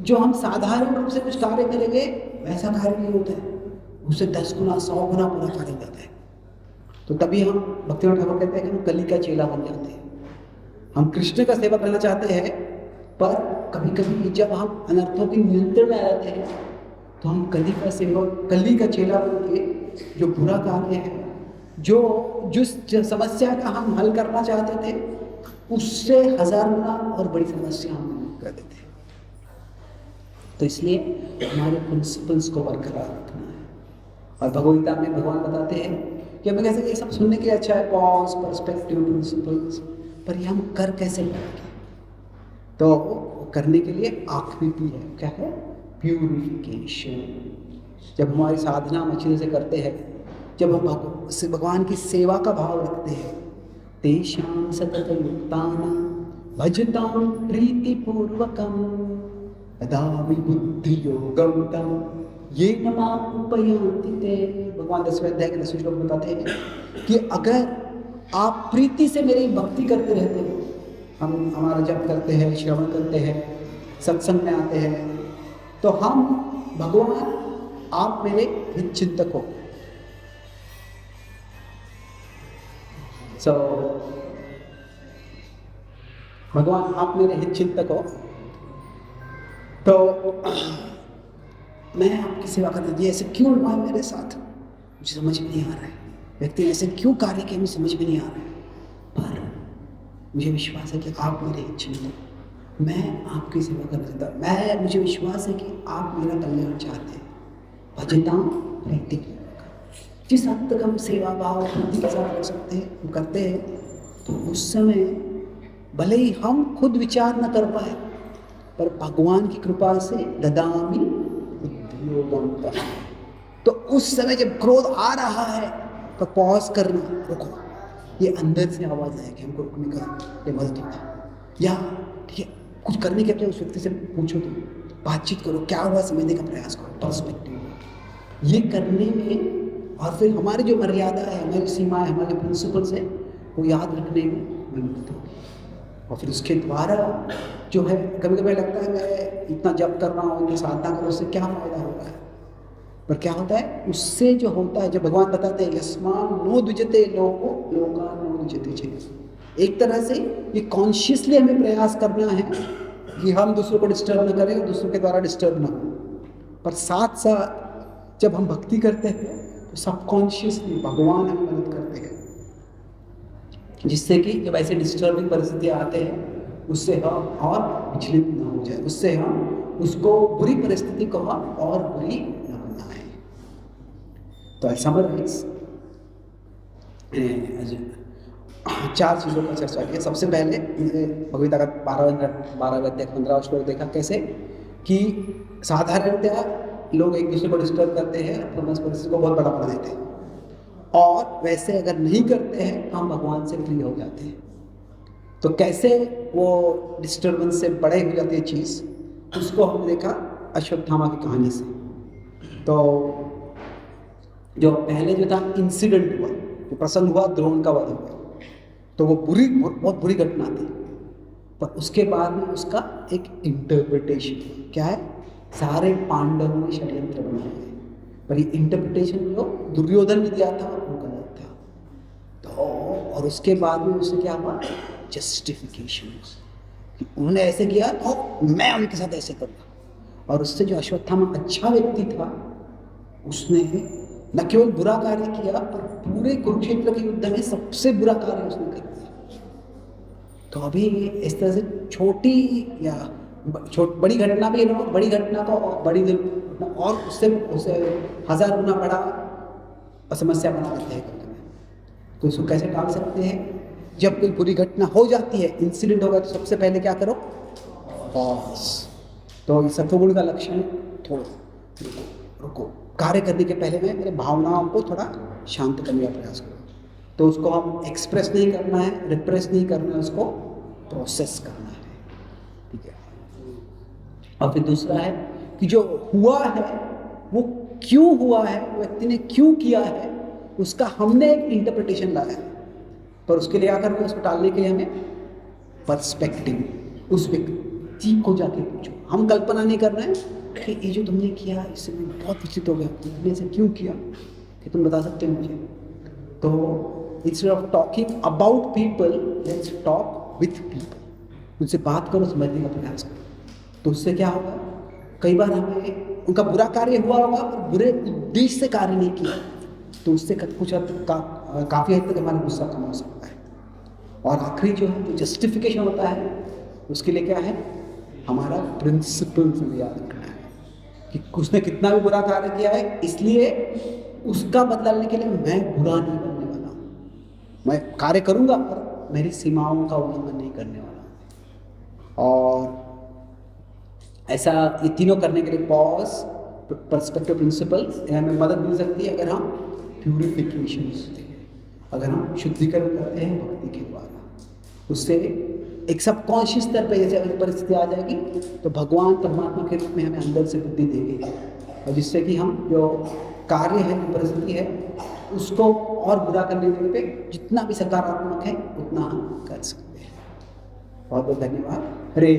जो हम साधारण रूप से कुछ कार्य करेंगे वैसा कार्य नहीं होता है, उससे 10 गुना 100 गुना बुरा कार्य होता है। तो तभी हम भक्तिनाथ ठाकुर कहते हैं कि हम कली का चेला बन जाते हैं। हम कृष्ण का सेवा करना चाहते हैं, पर कभी कभी जब हम अनर्थों के नियंत्रण में आ जाते हैं तो हम कली का सेवक, कली का चेला बन के जो बुरा कार्य है, जो जिस समस्या का हम हल करना चाहते थे उससे 1000 गुना और बड़ी समस्या हम कर देते हैं। तो इसलिए हमारे प्रिंसिपल्स को बरकरार रखना है। और भगवद्गीता में भगवान बताते हैं कि हमें कैसे, ये सब सुनने के लिए अच्छा है, पॉज, पर्सपेक्टिव, प्रिंसिपल्स, पर ये हम कर कैसे पाएंगे? तो करने के लिए आखिरी भी है, क्या है? प्यूरिफिकेशन। जब हमारी साधना हम अच्छे से करते हैं, जब हम भगवान की सेवा का भाव रखते हैं, तेषां सततयुक्तानां भजतां प्रीतिपूर्वकं यदा विबुद्धियोगं तं येन माम् उपयान्ति ते। भगवान 10वें अध्याय के 10वें श्लोक में बताते हैं कि अगर आप प्रीति से मेरी भक्ति करते रहते हो, हम हमारा जप करते हैं, श्रवण करते हैं, सत्संग में आते हैं, तो हम भगवान आप मेरे हित चिंतक हो। भगवान आप मेरे हित चिंतक हो, तो मैं आपकी सेवा करता हूँ। ये ऐसे क्यों हुआ है मेरे साथ, मुझे समझ में नहीं आ रहा है। व्यक्ति ने ऐसे क्यों कार्य किया, मुझे समझ में नहीं आ रहा है, पर मुझे विश्वास है कि आप मेरे हित चिंतक हो। मैं आपकी सेवा करना चाहता हूँ। मुझे विश्वास है कि आप मेरा कल्याण चाहते हैं। भजताम प्रीति, जिस हद तक हम सेवा भाव प्रीति के साथ कर सकते हैं हम करते हैं, तो उस समय भले ही हम खुद विचार न कर पाए, पर भगवान की कृपा से ददामि बुद्धियोगम, तो उस समय जब क्रोध आ रहा है तो पॉज करना, रुको, ये अंदर से आवाज आएगी हमको रुकने का, ये मदद होगा। या ठीक है, कुछ करने के अपने उस व्यक्ति से पूछो, तुम बातचीत करो, क्या हुआ समझने का प्रयास करो, पर्सपेक्टिव ये करने में, और फिर हमारी जो मर्यादा है, हमारी सीमा है, हमारे प्रिंसिपल्स है, वो याद रखने में मदद होगी। और फिर उसके द्वारा जो है, कभी कभी लगता है मैं इतना जप कर रहा हूँ, इतनी साधना करो, उससे क्या फ़ायदा होगा है, पर क्या होता है उससे जो होता है, जब भगवान बताते हैं यस्मान नो द्विजते लोको लोका नो द्विजते चेत, एक तरह से ये कॉन्शियसली हमें प्रयास करना है कि हम दूसरों को डिस्टर्ब न करें और दूसरों के द्वारा डिस्टर्ब ना हो। पर साथ साथ जब हम भक्ति करते हैं तो सबकॉन्शियसली भगवान हमें मदद करते हैं, जिससे कि जब ऐसे डिस्टर्बिंग परिस्थितियाँ आते हैं उससे हम और विचलित न हो जाए, उससे हम उसको बुरी परिस्थिति को हम और बुरी न बनाएं। तो आई समराइज 4 चीज़ों पर चर्चा की। सबसे पहले भगवद गीता का 12 अध्याय 15 श्लोक देखा, कैसे कि साधारणतया लोग एक दूसरे को डिस्टर्ब करते हैं, अपनी परिस्थिति को बहुत बड़ा बना देते हैं, और वैसे अगर नहीं करते हैं तो हम भगवान से फ्री हो जाते हैं। तो कैसे वो डिस्टर्बेंस से बड़े हो जाती है चीज़, उसको हमने देखा अश्वत्थामा की कहानी से। तो जो पहले जो था इंसिडेंट हुआ, जो प्रसंग हुआ, द्रोण का वध हुआ, तो वो बहुत बुरी घटना थी, पर उसके बाद में उसका एक इंटरप्रिटेशन क्या है, सारे पांडवों ने षड्यंत्र बनाए हैं, पर ये इंटरप्रिटेशन जो दुर्योधन ने दिया था वो गलत था। तो और उसके बाद में उससे क्या हुआ, जस्टिफिकेशन, उन्होंने ऐसे किया तो मैं उनके साथ ऐसे करूँगा। और उससे जो अश्वत्थामा अच्छा व्यक्ति था, उसने न केवल बुरा कार्य किया, पर पूरे कुरुक्षेत्र के युद्ध में सबसे बुरा कार्य उसने कर दिया। तो अभी इस तरह से छोटी या बड़ी घटना भी है, बड़ी घटना को बड़ी और उससे 1000 गुना बड़ा समस्या बना देते हैं। तो इसको कैसे टाल सकते हैं, जब कोई बुरी घटना हो जाती है, इंसिडेंट होगा, तो सबसे पहले क्या करो, पॉज। तो सत्वगुण का लक्षण, थोड़ा रुको, कार्य करने के पहले में मेरे भावनाओं को थोड़ा शांत करने का प्रयास करो। तो उसको हम एक्सप्रेस नहीं करना है, रिप्रेस नहीं करना है, उसको प्रोसेस करना है, ठीक है। और फिर दूसरा है कि जो हुआ है वो क्यों हुआ है, व्यक्ति ने क्यों किया है, उसका हमने एक इंटरप्रिटेशन लाया है, पर उसके लिए क्या करना है, उसको टालने के लिए हमें पर्सपेक्टिव, उस व्यक्ति को जाके पूछो। हम कल्पना नहीं कर रहे हैं कि ये जो तुमने किया इससे मैं बहुत विचलित हो गया, तुमने ऐसे क्यों किया, कि तुम बता सकते हो मुझे। तो instead of talking about people, let's talk with people, उनसे बात करो, समझने का प्रयास करो। तो उससे क्या होगा, कई बार हमें उनका बुरा कार्य हुआ होगा पर बुरे उद्देश्य से कार्य नहीं किया, तो उससे कुछ हद तक काफ़ी हद तक हमारा गुस्सा कम हो सकता है। और आखिरी जो है, जो जस्टिफिकेशन होता है, उसके लिए क्या है, हमारा प्रिंसिपल से याद रखना है कि उसने कितना भी बुरा कार्य किया है, इसलिए उसका बदला लेने के लिए मैं बुरा नहीं बनने वाला हूँ। मैं कार्य करूँगा पर मेरी सीमाओं का उल्लंघन नहीं करने वाला। और ऐसा ये तीनों करने के लिए पॉज, पर्सपेक्टिव, प्रिंसिपल्स हमें मदद मिल सकती है अगर हम प्यूरिफिकेशन, अगर हम शुद्धिकरण करते हैं भक्ति के द्वारा। उससे एक सबकॉन्शियस स्तर पर जैसे अगर परिस्थिति आ जाएगी तो भगवान परमात्मा के रूप में हमें अंदर से बुद्धि देंगे, और जिससे कि हम जो कार्य है, परिस्थिति है, उसको और बुरा करने पे जितना भी सकारात्मक है उतना हम कर सकते हैं। बहुत बहुत धन्यवाद। हरे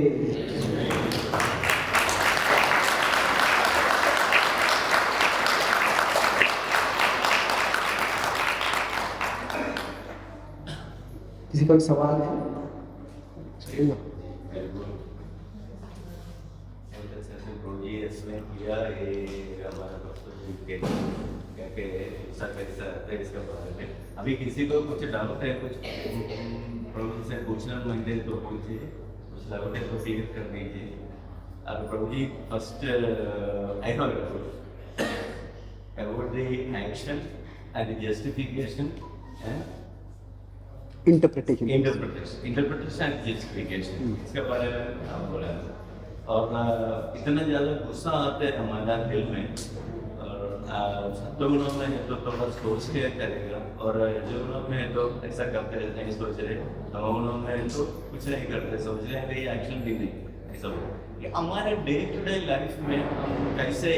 किसी का सवाल है? अभी किसी को कुछ डाउट है, कुछ प्रभु से पूछना मांगते तो पूछिए, कुछ डाउट है तो क्लियर कर दीजिए। और Prabhu ji first I know about the action and the justification and interpretation. Interpretation and justification, इसके बारे में आप बोला। और इतना ज़्यादा गुस्सा आता है हमारा दिल में, और सत्वगुणों में है तो थोड़ा सोच के करेगा, और रजोगुणों में है तो ऐसा करते रहते हैं, सोच रहे। तमोगुणों में है तो कुछ नहीं करते, सोच रहे हैं, ये एक्शन भी नहीं। ऐसा हो हमारे डे टू डे लाइफ में हम कैसे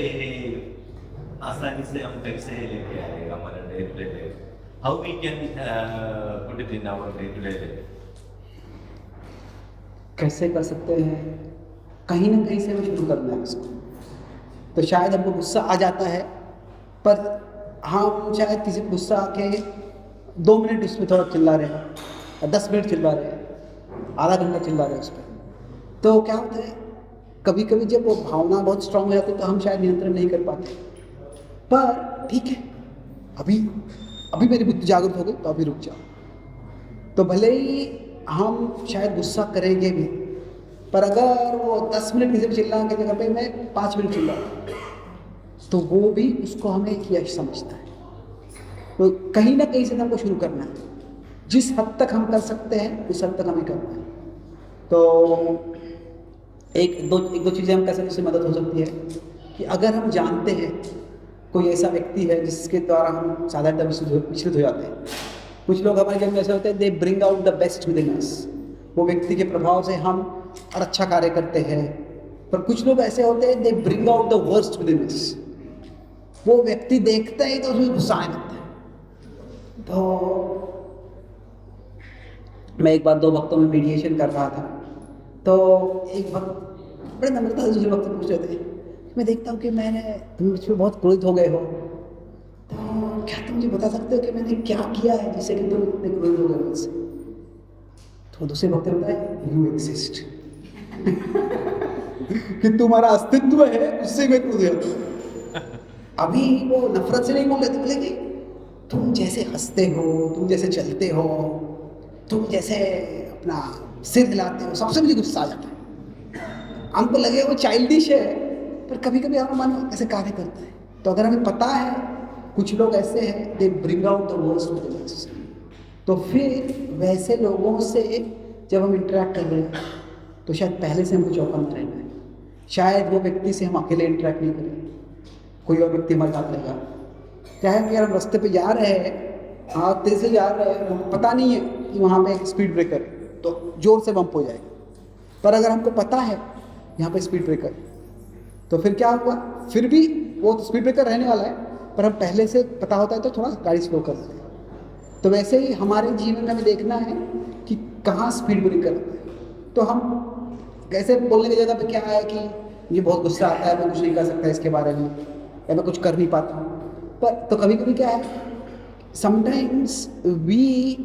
आसानी से हम कैसे लेके आएगा हमारा day to day life? How we can put it in our day to day life? कैसे कर सकते हैं? कहीं ना कहीं से हमें शुरू करना है उसको। तो शायद हमको गुस्सा आ जाता है, पर हम शायद किसी को गुस्सा आके 2 मिनट उसमें थोड़ा चिल्ला रहे हैं, और 10 मिनट चिल्ला रहे हैं, आधा घंटा चिल्ला रहे हैं उस पर। तो क्या होता है, कभी कभी जब वो भावना बहुत स्ट्रांग हो जाती है तो हम शायद नियंत्रण नहीं कर पाते। पर ठीक है, अभी मेरी बुद्धि जागरूक हो गई तो अभी रुक जाओ। तो भले ही हम शायद गुस्सा करेंगे भी, पर अगर वो 10 मिनट किसी पे चिल्लाने की जगह पे मैं 5 मिनट चिल्लाऊँ तो वो भी उसको हमें एक यश समझता है। तो कहीं ना कहीं से हमको शुरू करना है, जिस हद तक हम कर सकते हैं उस हद तक हमें करना है। तो एक दो चीज़ें हम कर सकते, उससे मदद हो सकती है कि अगर हम जानते हैं कोई ऐसा व्यक्ति है जिसके द्वारा हम साधारणतः विचलित हो जाते हैं। कुछ लोग हमारे जीवन में ऐसे होते हैं, they bring out the best within us. वो व्यक्ति के प्रभाव से हम और अच्छा कार्य करते हैं। पर कुछ लोग ऐसे होते हैं, they bring out the worst within us. वो व्यक्ति देखता ही तो उसमें गुस्सा आने लगता है। तो मैं एक बार 2 भक्तों में मीडिएशन कर रहा था, तो एक भक्त बड़े नम्रता से दूसरे भक्त पूछ रहे थे, मैं देखता हूँ कि तुम मुझ पर बहुत क्रोधित हो गए हो, तो क्या तुम मुझे बता सकते हो कि मैंने क्या किया है जिससे कि तुम इतने क्रोधित हो गए मुझसे? तो दूसरे भक्त ने बताया, यू एग्जिस्ट। कि तुम्हारा अस्तित्व है, उससे मैं क्रोधित हूँ। अभी वो नफरत से नहीं बोल रहे थे, बोले कि तुम जैसे हंसते हो, तुम जैसे चलते हो, तुम जैसे अपना सिर हिलाते हो, सबसे मुझे गुस्सा आ जाता है। हमको लगे वो चाइल्डिश है, पर कभी कभी हमारा मन ऐसे कार्य करता है। तो अगर हमें पता है कुछ लोग ऐसे हैं, they bring out the worst with us, तो फिर वैसे लोगों से जब हम इंटरेक्ट कर रहे हैं तो शायद पहले से हमको चौकन्ना रहना है। शायद वो व्यक्ति से हम अकेले इंटरेक्ट नहीं करें, कोई और व्यक्ति हमारे साथ रहेगा। क्या है कि अगर हम रास्ते पे जा रहे हैं, तेज से जा रहे हैं, हमको पता नहीं है कि वहाँ पे एक स्पीड ब्रेकर है, तो ज़ोर से बम्प हो जाएगा। पर अगर हमको पता है यहाँ पे स्पीड ब्रेकर है, तो फिर क्या हुआ, फिर भी वो स्पीड ब्रेकर रहने वाला है, पर हम पहले से पता होता है तो थोड़ा गाड़ी स्लो कर देते हैं। तो वैसे ही हमारे जीवन में हमें देखना है कि कहाँ स्पीड ब्रेकर है। तो हम कैसे बोलने की जगह पे क्या है कि मुझे बहुत गुस्सा आता है, मैं कुछ नहीं कर सकता इसके बारे में, या मैं कुछ कर नहीं पाता हूँ। पर तो कभी कभी क्या है, sometimes we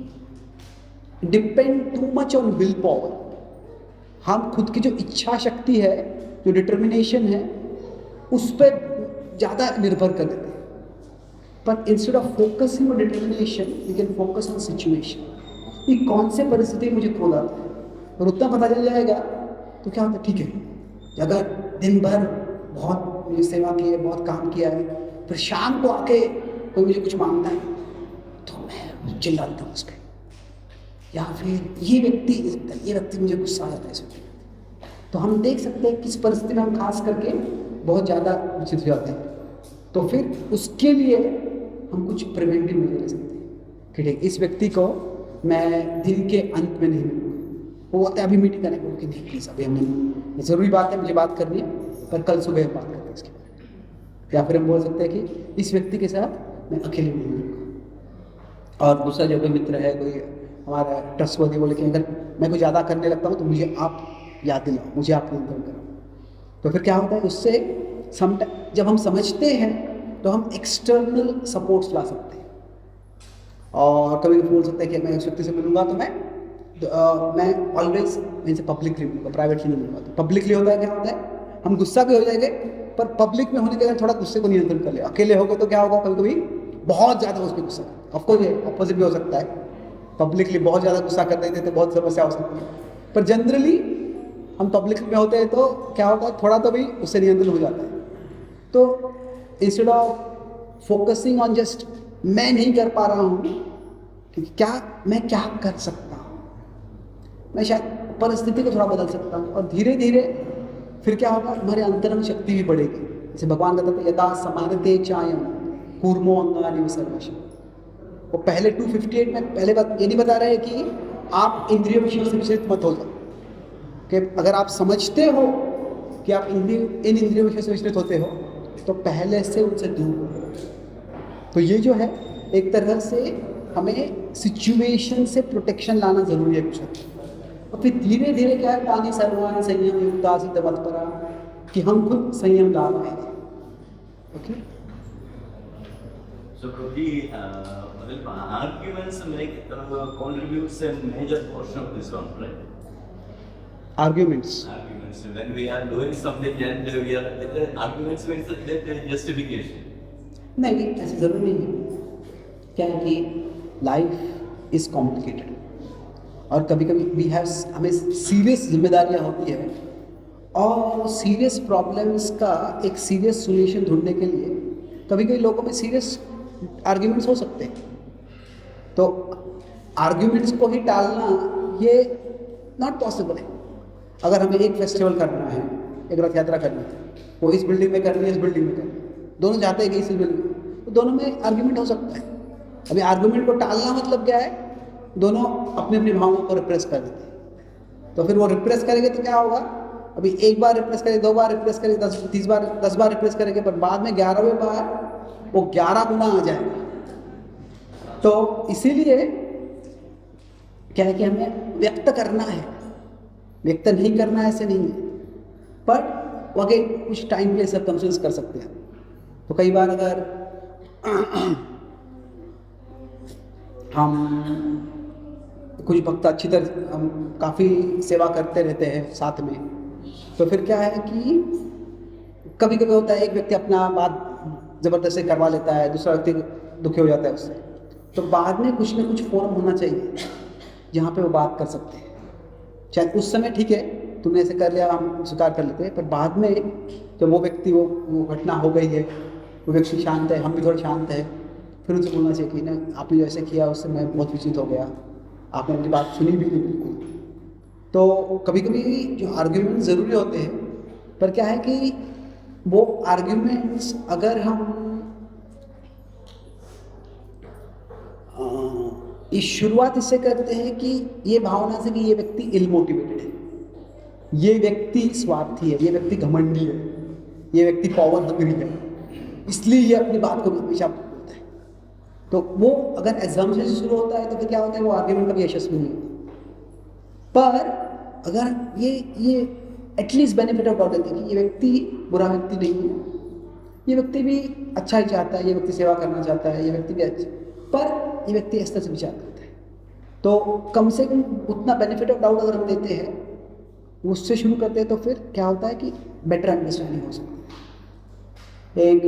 depend too much on will power. हम खुद की जो इच्छा शक्ति है, जो डिटर्मिनेशन है, उस पर ज़्यादा निर्भर कर देते हैं। पर instead of focusing on determination we can focus on situation, कि कौन से परिस्थिति मुझे क्रोध आता है, और उतना पता चल जाएगा तो क्या होता है, ठीक है, अगर दिन भर बहुत मुझे सेवा की है, बहुत काम किया है, फिर शाम को आके कोई मुझे कुछ मांगता है तो मैं चिल्ला देता हूँ उस पर, या फिर ये व्यक्ति मुझे गुस्सा आ जाता है इस व्यक्ति। तो हम देख सकते हैं किस परिस्थिति में हम खास करके बहुत ज़्यादा विचलित हो जाते हैं। तो फिर उसके लिए हम कुछ प्रिवेंटिव मेजर ले सकते हैं कि ठीक, इस व्यक्ति को मैं दिन के अंत में नहीं मिलूँगा। वो होता है अभी मीटिंग करने को कि नहीं प्लीज़ अभी हम नहीं, ज़रूरी बात है, मुझे बात करनी है, पर कल सुबह हम बात करते हैं इसके बारे में। या फिर हम बोल सकते हैं कि इस व्यक्ति के साथ मैं अकेले नहीं मिलूँगा। और दूसरा जो कोई मित्र है, कोई हमारा ट्रस्टवर्दी, बोले कि अगर मैं कुछ ज़्यादा करने लगता हूँ तो मुझे आप याद दिलाओ, मुझे आप नियंत्रण करो। तो फिर क्या होता है उससे जब हम समझते हैं तो हम एक्सटर्नल सपोर्ट्स ला सकते हैं। और कभी बोल सकते हैं कि मैं उस व्यक्ति से मिलूंगा तो मैं ऑलवेज इनसे पब्लिकली मिलूंगा, प्राइवेटली नहीं मिलूंगा। तो पब्लिकली होता है क्या होता है, हम गुस्सा भी हो जाएंगे, पर पब्लिक में होने के बाद थोड़ा गुस्से को नियंत्रण कर ले। अकेले हो गए तो क्या होगा, कभी कभी बहुत ज़्यादा उस पर गुस्सा करते। ऑफकोर्स ये अपोजिट भी हो सकता है, पब्लिकली बहुत ज़्यादा गुस्सा कर देते तो बहुत समस्या हो सकती है, पर जनरली हम पब्लिक में होते हैं तो क्या होता है, थोड़ा तो भी उससे नियंत्रण हो जाता है। तो instead of focusing on just मैं नहीं कर पा रहा हूँ, कि मैं क्या कर सकता हूँ, मैं शायद परिस्थिति को थोड़ा बदल सकता हूँ, और धीरे धीरे फिर क्या होगा, हमारे अंतरंग शक्ति भी बढ़ेगी। जैसे भगवान कहते थे यदा समानते चायम कूर्मो अंगानि विसर्वशः। वो पहले 258 में पहले बात ये नहीं बता रहे कि आप इंद्रियों विषयों से विचलित मत हो जाओ, कि अगर आप समझते हो कि आप इन इंद्रियों विषयों से विचलित होते हो तो पहले से उनसे दूर हो। तो ये जो है एक तरह से हमें सिचुएशन से प्रोटेक्शन लाना जरूरी है कुछ, और फिर धीरे धीरे क्या है, तानि सर्वाणि संयम युक्ता सिद्ध मत्परा, कि हम खुद संयम ला पाएंगे। Okay, So Prabhuji, arguments contributes a major portion of this one, right? Arguments Arguments. When we are doing something and we are arguments means that justification. नहीं, ऐसे ज़रूरी नहीं है। क्या है कि लाइफ इज़ कॉम्प्लिकेटेड, और कभी कभी हमें सीरियस जिम्मेदारियाँ होती है, और सीरियस प्रॉब्लम्स का एक सीरियस सोल्यूशन ढूंढने के लिए कभी कभी लोगों में सीरियस आर्ग्यूमेंट्स हो सकते हैं। तो आर्ग्यूमेंट्स को ही टालना ये नॉट पॉसिबल है। अगर हमें एक फेस्टिवल करना है, एक रथ यात्रा करनी है, वो इस बिल्डिंग में करनी है, इस बिल्डिंग में करनी है, दोनों चाहते हैं कि इस बिल्डिंग में, तो दोनों में आर्ग्यूमेंट हो सकता है। अभी आर्ग्यूमेंट को टालना मतलब क्या है, दोनों अपनी अपनी भावनाओं को रिप्रेस कर देते हैं। तो फिर वो रिप्रेस करेंगे तो क्या होगा, अभी एक बार रिप्रेस करेंगे, 2 बार रिप्रेस करेंगे, 10 बार रिप्रेस करेंगे, पर बाद में 11वें बार वो 11 गुना आ जाएगा। तो इसीलिए क्या है कि हमें व्यक्त करना है, व्यक्त नहीं करना ऐसे नहीं है, पर वो आगे कुछ टाइम के लिए सर्कमस्टेंस कर सकते हैं। तो कई बार अगर हम कुछ भक्त अच्छी तरह हम काफ़ी सेवा करते रहते हैं साथ में, तो फिर क्या है कि कभी कभी होता है एक व्यक्ति अपना बात ज़बरदस्ती करवा लेता है, दूसरा व्यक्ति दुखी हो जाता है उससे, तो बाद में कुछ ना कुछ फोरम होना चाहिए जहाँ पे वो बात कर सकते हैं। शायद उस समय ठीक है तुमने ऐसे कर लिया, हम स्वीकार कर लेते हैं, पर बाद में जब वो व्यक्ति वो घटना हो गई है, वो व्यक्ति शांत है, हम भी थोड़े शांत है, फिर उनसे बोलना चाहिए कि ना आपने जैसे किया उससे मैं बहुत विचलित हो गया, आपने मेरी बात सुनी भी नहीं बिल्कुल। तो कभी कभी जो आर्ग्यूमेंट ज़रूरी होते हैं, पर क्या है कि वो आर्ग्यूमेंट्स अगर हम इस शुरुआत इससे करते हैं कि ये भावना से कि ये व्यक्ति इल मोटिवेटेड है, ये व्यक्ति स्वार्थी है, ये व्यक्ति घमंडी है, ये व्यक्ति पावर हंग्री है, इसलिए ये अपनी बात को हमेशा बोलता है। तो वो अगर एग्जाम्पल से शुरू होता है तो फिर क्या होता है, वो आर्ग्यूमेंट कभी यशस्वी नहीं होता। पर अगर ये एटलीस्ट बेनिफिट ऑफ डाउट देते हैं कि ये व्यक्ति बुरा व्यक्ति नहीं है, ये व्यक्ति भी अच्छा ही चाहता है, ये व्यक्ति सेवा करना चाहता है, ये व्यक्ति भी अच्छा, पर ये व्यक्ति इस तरह से विचार करता है, तो कम से कम उतना बेनिफिट ऑफ डाउट अगर हम देते हैं, उससे शुरू करते हैं, तो फिर क्या होता है कि बेटर अंडरस्टैंडिंग हो सकती है। एक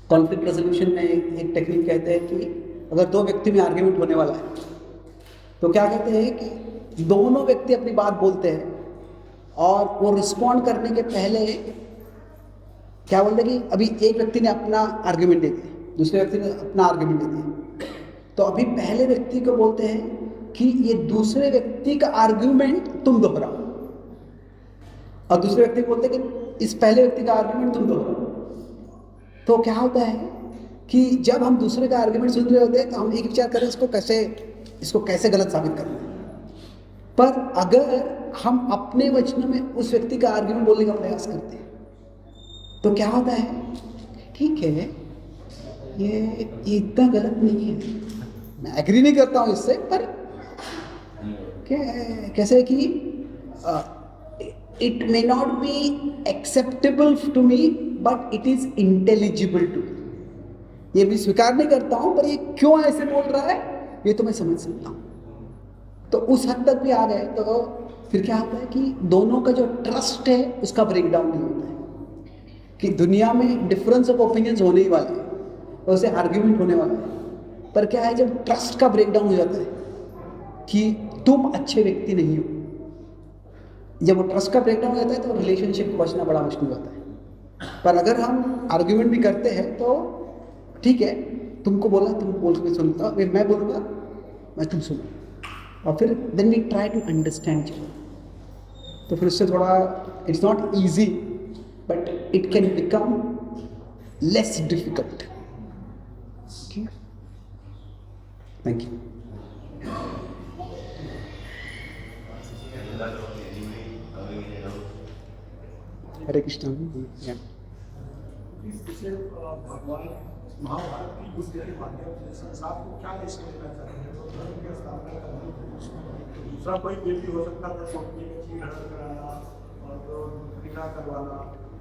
कॉन्फ्लिक्ट रेजोल्यूशन में एक टेक्निक कहते हैं कि अगर 2 व्यक्ति में आर्ग्यूमेंट होने वाला है, तो क्या कहते हैं कि दोनों व्यक्ति अपनी बात बोलते हैं, और वो रिस्पॉन्ड करने के पहले क्या बोलते हैं कि अभी एक व्यक्ति ने अपना आर्ग्यूमेंट दे दिया, दूसरे व्यक्ति ने अपना आर्ग्यूमेंट दे दिया, तो अभी पहले व्यक्ति को बोलते हैं कि ये दूसरे व्यक्ति का आर्ग्यूमेंट तुम दोहराओ, और दूसरे व्यक्ति को बोलते हैं कि इस पहले व्यक्ति का आर्ग्यूमेंट तुम दोहराओ। तो क्या होता है कि जब हम दूसरे का आर्ग्यूमेंट सुन रहे होते हैं तो हम एक विचार करें इसको कैसे गलत साबित करना है, पर अगर हम अपने वचनों में उस व्यक्ति का आर्ग्यूमेंट बोलने का प्रयास करते हैं तो क्या होता है, ठीक है ये इतना गलत नहीं है, मैं एग्री नहीं करता हूँ इससे, पर कैसे कि it may not be acceptable to me but it is intelligible to me. ये भी स्वीकार नहीं करता हूँ, पर ये क्यों ऐसे बोल रहा है ये तो मैं समझ सकता हूँ। तो उस हद तक भी आ गए तो फिर क्या होता है कि दोनों का जो ट्रस्ट है उसका ब्रेकडाउन नहीं होता है, कि दुनिया में डिफरेंस ऑफ ओपिनियंस होने ही वाले हैं, उससे आर्ग्यूमेंट होने वाला है, पर क्या है जब ट्रस्ट का ब्रेकडाउन हो जाता है कि तुम अच्छे व्यक्ति नहीं हो, जब वो ट्रस्ट का ब्रेकडाउन हो जाता है तो रिलेशनशिप को बचना बड़ा मुश्किल होता है। पर अगर हम आर्ग्यूमेंट भी करते हैं तो ठीक है, तुमको बोला तुम बोल के सुनता, फिर मैं बोलूँगा मैं तुम सुनो, और फिर then we try to understand. तो फिर उससे थोड़ा it's not easy but it can become less difficult. Thank you. Hare Krishna. इससे भगवान महाभारत की युद्ध के माध्यम से संसार को क्या देश देना चाहते हैं, तो धर्म की स्थापना करना। दूसरा कोई व्यक्ति हो सकता था, सोचने का चीज कराना और निकाह करवाना,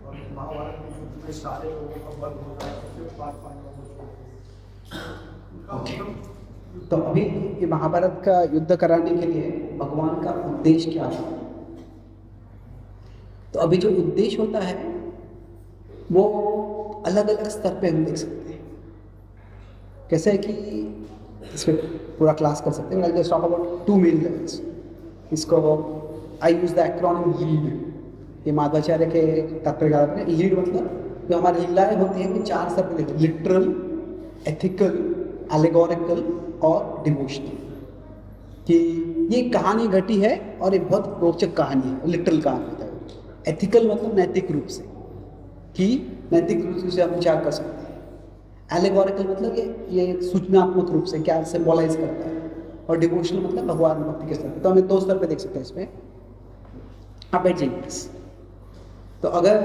और महाभारत के युद्ध में सारे लोगों का वध होता है, सिर्फ 5 पांडवों को छोड़। तो अभी ये महाभारत का युद्ध कराने के लिए भगवान का उद्देश्य क्या था? तो अभी जो उद्देश्य होता है वो अलग अलग स्तर पे हम देख सकते हैं। कैसे है कि इस पर पूरा क्लास कर सकते हैं। I'll just talk about 2 main levels. इसको आई यूज द एक्रोनिम लीड। ये माधवाचार्य के तात्पर्य में लीड मतलब जो हमारी लीलाएं होती हैं वो 4 स्तर पे देखते हैं, लिटरल, एथिकल, एलेगोरिकल और डिवोशनल। कि ये कहानी घटी है और ये बहुत रोचक कहानी है, लिटरल कहानी होता है। एथिकल मतलब नैतिक रूप से, कि नैतिक रूप से हम विचार कर सकते हैं। एलेगोरिकल मतलब ये सूचनात्मक रूप से क्या सिंबलाइज करता है, और डिवोशनल मतलब भगवान भक्ति के स्तर पे। तो हमें 2 स्तर पे देख सकते हैं इसमें। आप बैठ जाइए प्लीज। तो अगर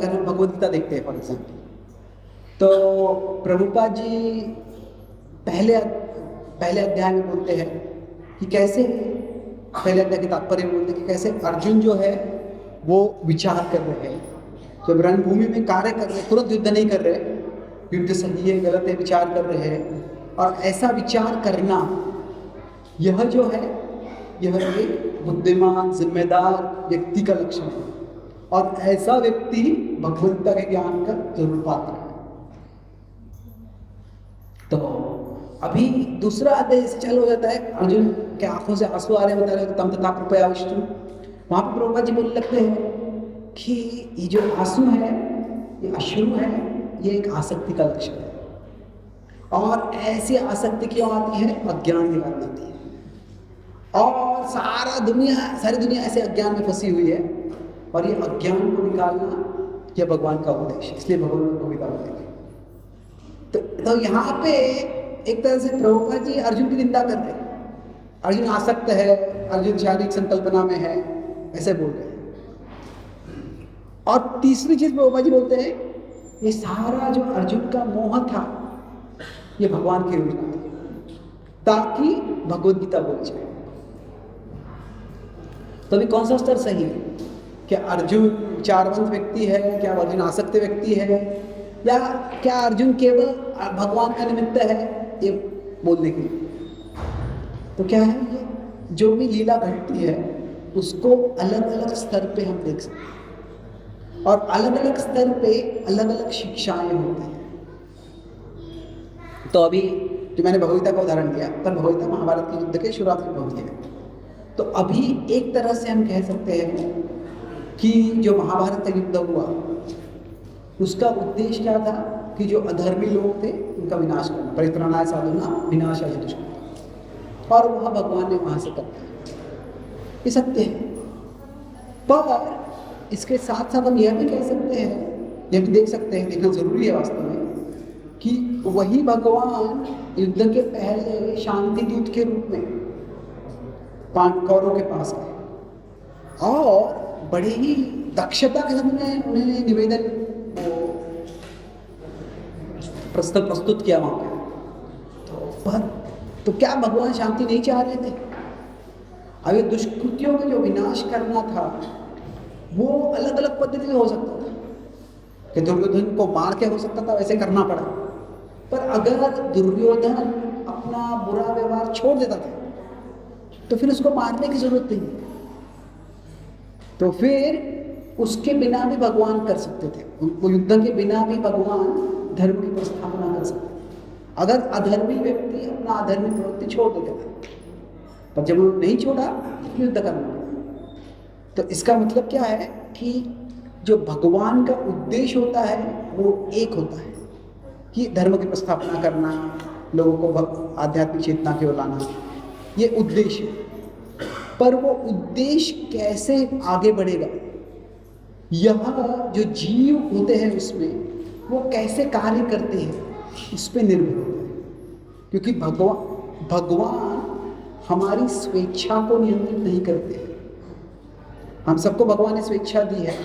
हम भगवद गीता देखते हैं फॉर एग्जाम्पल, तो प्रभुपाद जी पहले अध्याय में बोलते हैं कि कैसे, पहले अध्याय के तात्पर्य में बोलते हैं कि कैसे अर्जुन जो है वो विचार कर रहे हैं, जब रणभूमि में कार्य कर रहे हैं, तुरंत युद्ध नहीं कर रहे, युद्ध सही है गलत है विचार कर रहे हैं। और ऐसा विचार करना यह जो है यह एक बुद्धिमान जिम्मेदार व्यक्ति का लक्षण है, और ऐसा व्यक्ति भगवंता के ज्ञान का जरूर पात्र है। तो अभी दूसरा अध्याय से चालू हो जाता है, अर्जुन के आंखों से आंसू आ रहे बता रहे तम तथा कृपया विष्णु। वहां पर प्रभुपाद जी बोलने लगते हैं कि ये जो आंसू है, ये अश्रु है, ये एक आसक्ति का लक्षण है। और ऐसी आसक्ति क्यों आती है? अज्ञान के कारण आती है। और सारी दुनिया ऐसे अज्ञान में फंसी हुई है, और ये अज्ञान को निकालना यह भगवान का उद्देश्य, इसलिए भगवान को कविता बोलेंगे। तो यहाँ पे एक तरह से प्रभुपाद जी अर्जुन की निंदा कर रहे हैं। अर्जुन आसक्त है, अर्जुन शारीरिक संकल्पना में है, ऐसे बोल रहे हैं। और तीसरी चीज प्रभुपाद जी बोलते हैं, ये सारा जो अर्जुन का मोह था ये भगवान की योजना थी, ताकि भगवद गीता बोल जाए। तो अभी कौन सा स्तर सही है? क्या अर्जुन विचारवंत व्यक्ति है, क्या अर्जुन आसक्त व्यक्ति है, या क्या अर्जुन केवल भगवान का निमित्त है ये बोलने के लिए? तो क्या है, ये जो भी लीला घटती है उसको अलग अलग स्तर पे हम देख सकते हैं, और अलग अलग स्तर पे अलग अलग शिक्षाएं होती हैं। तो अभी जो मैंने भगवद्गीता का उदाहरण दिया, पर भगवद्गीता महाभारत के युद्ध के शुरुआत में होती है। तो अभी एक तरह से हम कह सकते हैं कि जो महाभारत का युद्ध हुआ उसका उद्देश्य क्या था कि जो अधर्मी लोग थे उनका विनाश करना, परित्राणाय साधुनां विनाशाय दुष्कृताम्, और वह भगवान ने वहां से कर दिया। ये सत्य है। पर इसके साथ साथ हम यह भी कह सकते हैं, यह भी देख सकते हैं, देखना जरूरी है वास्तव में, कि वही भगवान युद्ध के पहले शांति दूत के रूप में कौरवों के पास गए, और बड़ी ही दक्षता के साथ उन्होंने निवेदन प्रस्तुत किया वहां पे। तो क्या भगवान शांति नहीं चाह रहे थे? अब ये दुष्कृतियों का जो विनाश करना था वो अलग अलग पद्धति से हो सकता था कि दुर्योधन को मार के हो सकता था, वैसे करना पड़ा। पर अगर दुर्योधन अपना बुरा व्यवहार छोड़ देता था तो फिर उसको मारने की जरूरत नहीं, तो फिर उसके बिना भी भगवान कर सकते थे, उनको युद्ध के बिना भी भगवान धर्म की स्थापना कर सकते थे अगर अधर्मी व्यक्ति अपना अधर्मी प्रवृत्ति छोड़ देते थे। पर जब उन्होंने नहीं छोड़ा तो युद्ध करना पड़ा। तो इसका मतलब क्या है कि जो भगवान का उद्देश्य होता है वो एक होता है कि धर्म की स्थापना करना, लोगों को आध्यात्मिक चेतना की ओर लाना, ये उद्देश्य है। पर वो उद्देश्य कैसे आगे बढ़ेगा, यह जो जीव होते हैं उसमें वो कैसे कार्य करते हैं उस पर निर्भर होता है। क्योंकि भगवान हमारी स्वेच्छा को नियंत्रित नहीं करते। हम सबको भगवान ने स्वेच्छा दी है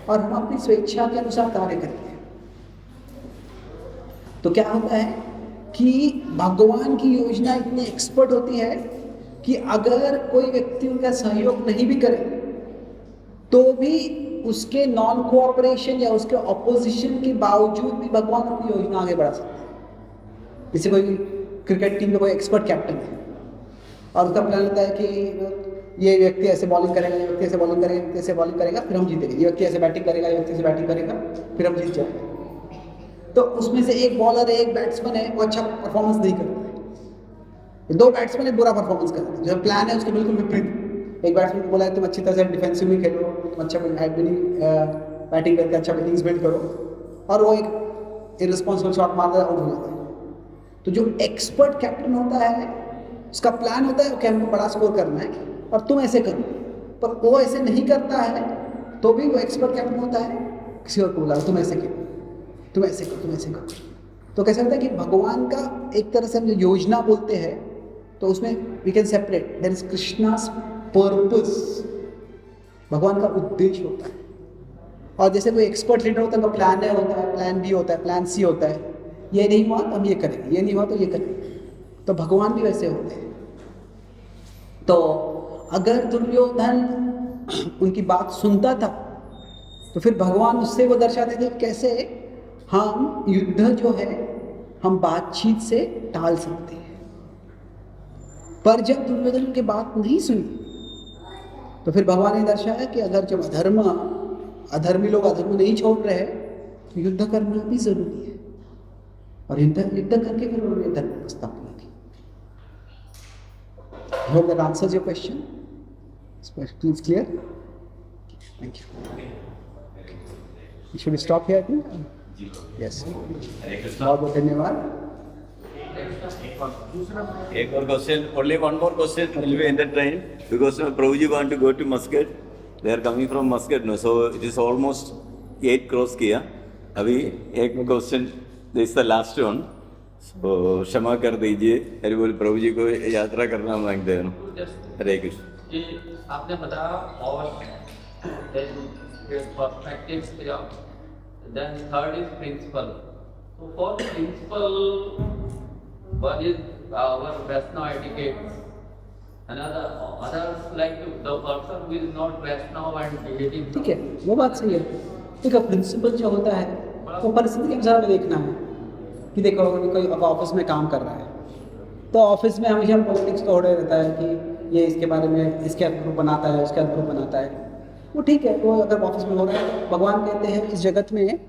और हम अपनी स्वेच्छा के अनुसार कार्य करते हैं। तो क्या होता है कि भगवान की योजना इतनी एक्सपर्ट होती है कि अगर कोई व्यक्ति उनका सहयोग नहीं भी करे तो भी उसके नॉन कोऑपरेशन या उसके ऑपोजिशन के बावजूद भी भगवान अपनी योजना आगे बढ़ा सकते हैं। जैसे कोई क्रिकेट टीम का कोई एक्सपर्ट कैप्टन है और उसका प्लान होता है कि ये व्यक्ति ऐसे बॉलिंग करेगा, ये व्यक्ति ऐसे बॉलिंग करेगा, ये व्यक्ति ऐसे बॉलिंग करेगा, फिर हम जीतेंगे, ये व्यक्ति ऐसे बैटिंग करेगा, ये व्यक्ति ऐसे बैटिंग करेगा, फिर हम जीत जाएंगे। तो उसमें से एक बॉलर है, एक बैट्समैन है, वो अच्छा परफॉर्मेंस नहीं करता है, दो बैट्समैन है बुरा परफॉर्मेंस करते हैं। जो प्लान है उसके बिल्कुल विपरीत। एक बैट्समैन को बोला है तुम अच्छी तरह से डिफेंसिव में खेलो, तुम अच्छा बैटिंग करके अच्छा इनिंग्स बिल्ड करो, और वो एक इररिस्पॉन्सिबल शॉट मारता है, आउट हो जाता है। तो जो एक्सपर्ट कैप्टन होता है उसका प्लान होता है कि हमको बड़ा स्कोर करना है और तुम ऐसे करो, पर वो ऐसे नहीं करता है तो भी वो एक्सपर्ट कैप्टन होता है, किसी और को बोला तुम ऐसे करो, तुम ऐसे करो, तुम ऐसे करो। तो कैसा होता है कि भगवान का एक तरह से हम जो योजना बोलते हैं तो उसमें we can separate, there is Krishna's purpose, भगवान का उद्देश्य होता है। और जैसे कोई एक्सपर्ट लीडर होता है उनका प्लान ए होता है, प्लान बी होता है, प्लान सी होता है, ये नहीं हुआ तो हम ये करेंगे, ये नहीं हुआ तो ये करेंगे। तो भगवान भी वैसे होते हैं। तो अगर दुर्योधन उनकी बात सुनता था तो फिर भगवान उससे वो दर्शाते थे कैसे हम युद्ध जो है हम बातचीत से टाल सकते हैं। पर जब दुर्योधन की बात नहीं सुनी तो फिर भगवान ने दर्शाया कि अगर जब अधर्मी लोग अधर्म नहीं छोड़ रहे तो युद्ध करना भी जरूरी है, और युद्ध करके फिर उन्होंने धर्म की स्थापना की। Hope that answers your question. It's clear? Thank you. Should we stop here, I think? Yes. बहुत बहुत धन्यवाद। एक और question, only one more question will be entertained because Prabhuji want to go to Muscat. They are coming from Muscat now, so it is almost 8 cross किया। अभी एक question, this is the last one, so क्षमा कर दीजिए। हरि बोल, प्रभु जी को यात्रा करना मांगते हैं। हरे कृष्ण। कि आपने बताया और perspective, then third is principle. So for principle, one is our Vaishnava etiquette. Others like the person who is not Vaishnava and behaving. ठीक है, वो बात सही है। देखो प्रिंसिपल जो होता है वो परिस्थिति के अनुसार में देखना है कि देखो अगर कोई अब ऑफिस में काम कर रहा है तो ऑफिस में हमेशा पॉलिटिक्स तो हो रहा रहता है कि ये इसके बारे में इसके अनुरूप बनाता है, उसके अनुरूप बनाता है, वो ठीक है। वो अगर ऑफिस में हो रहा है तो भगवान कहते हैं इस जगत में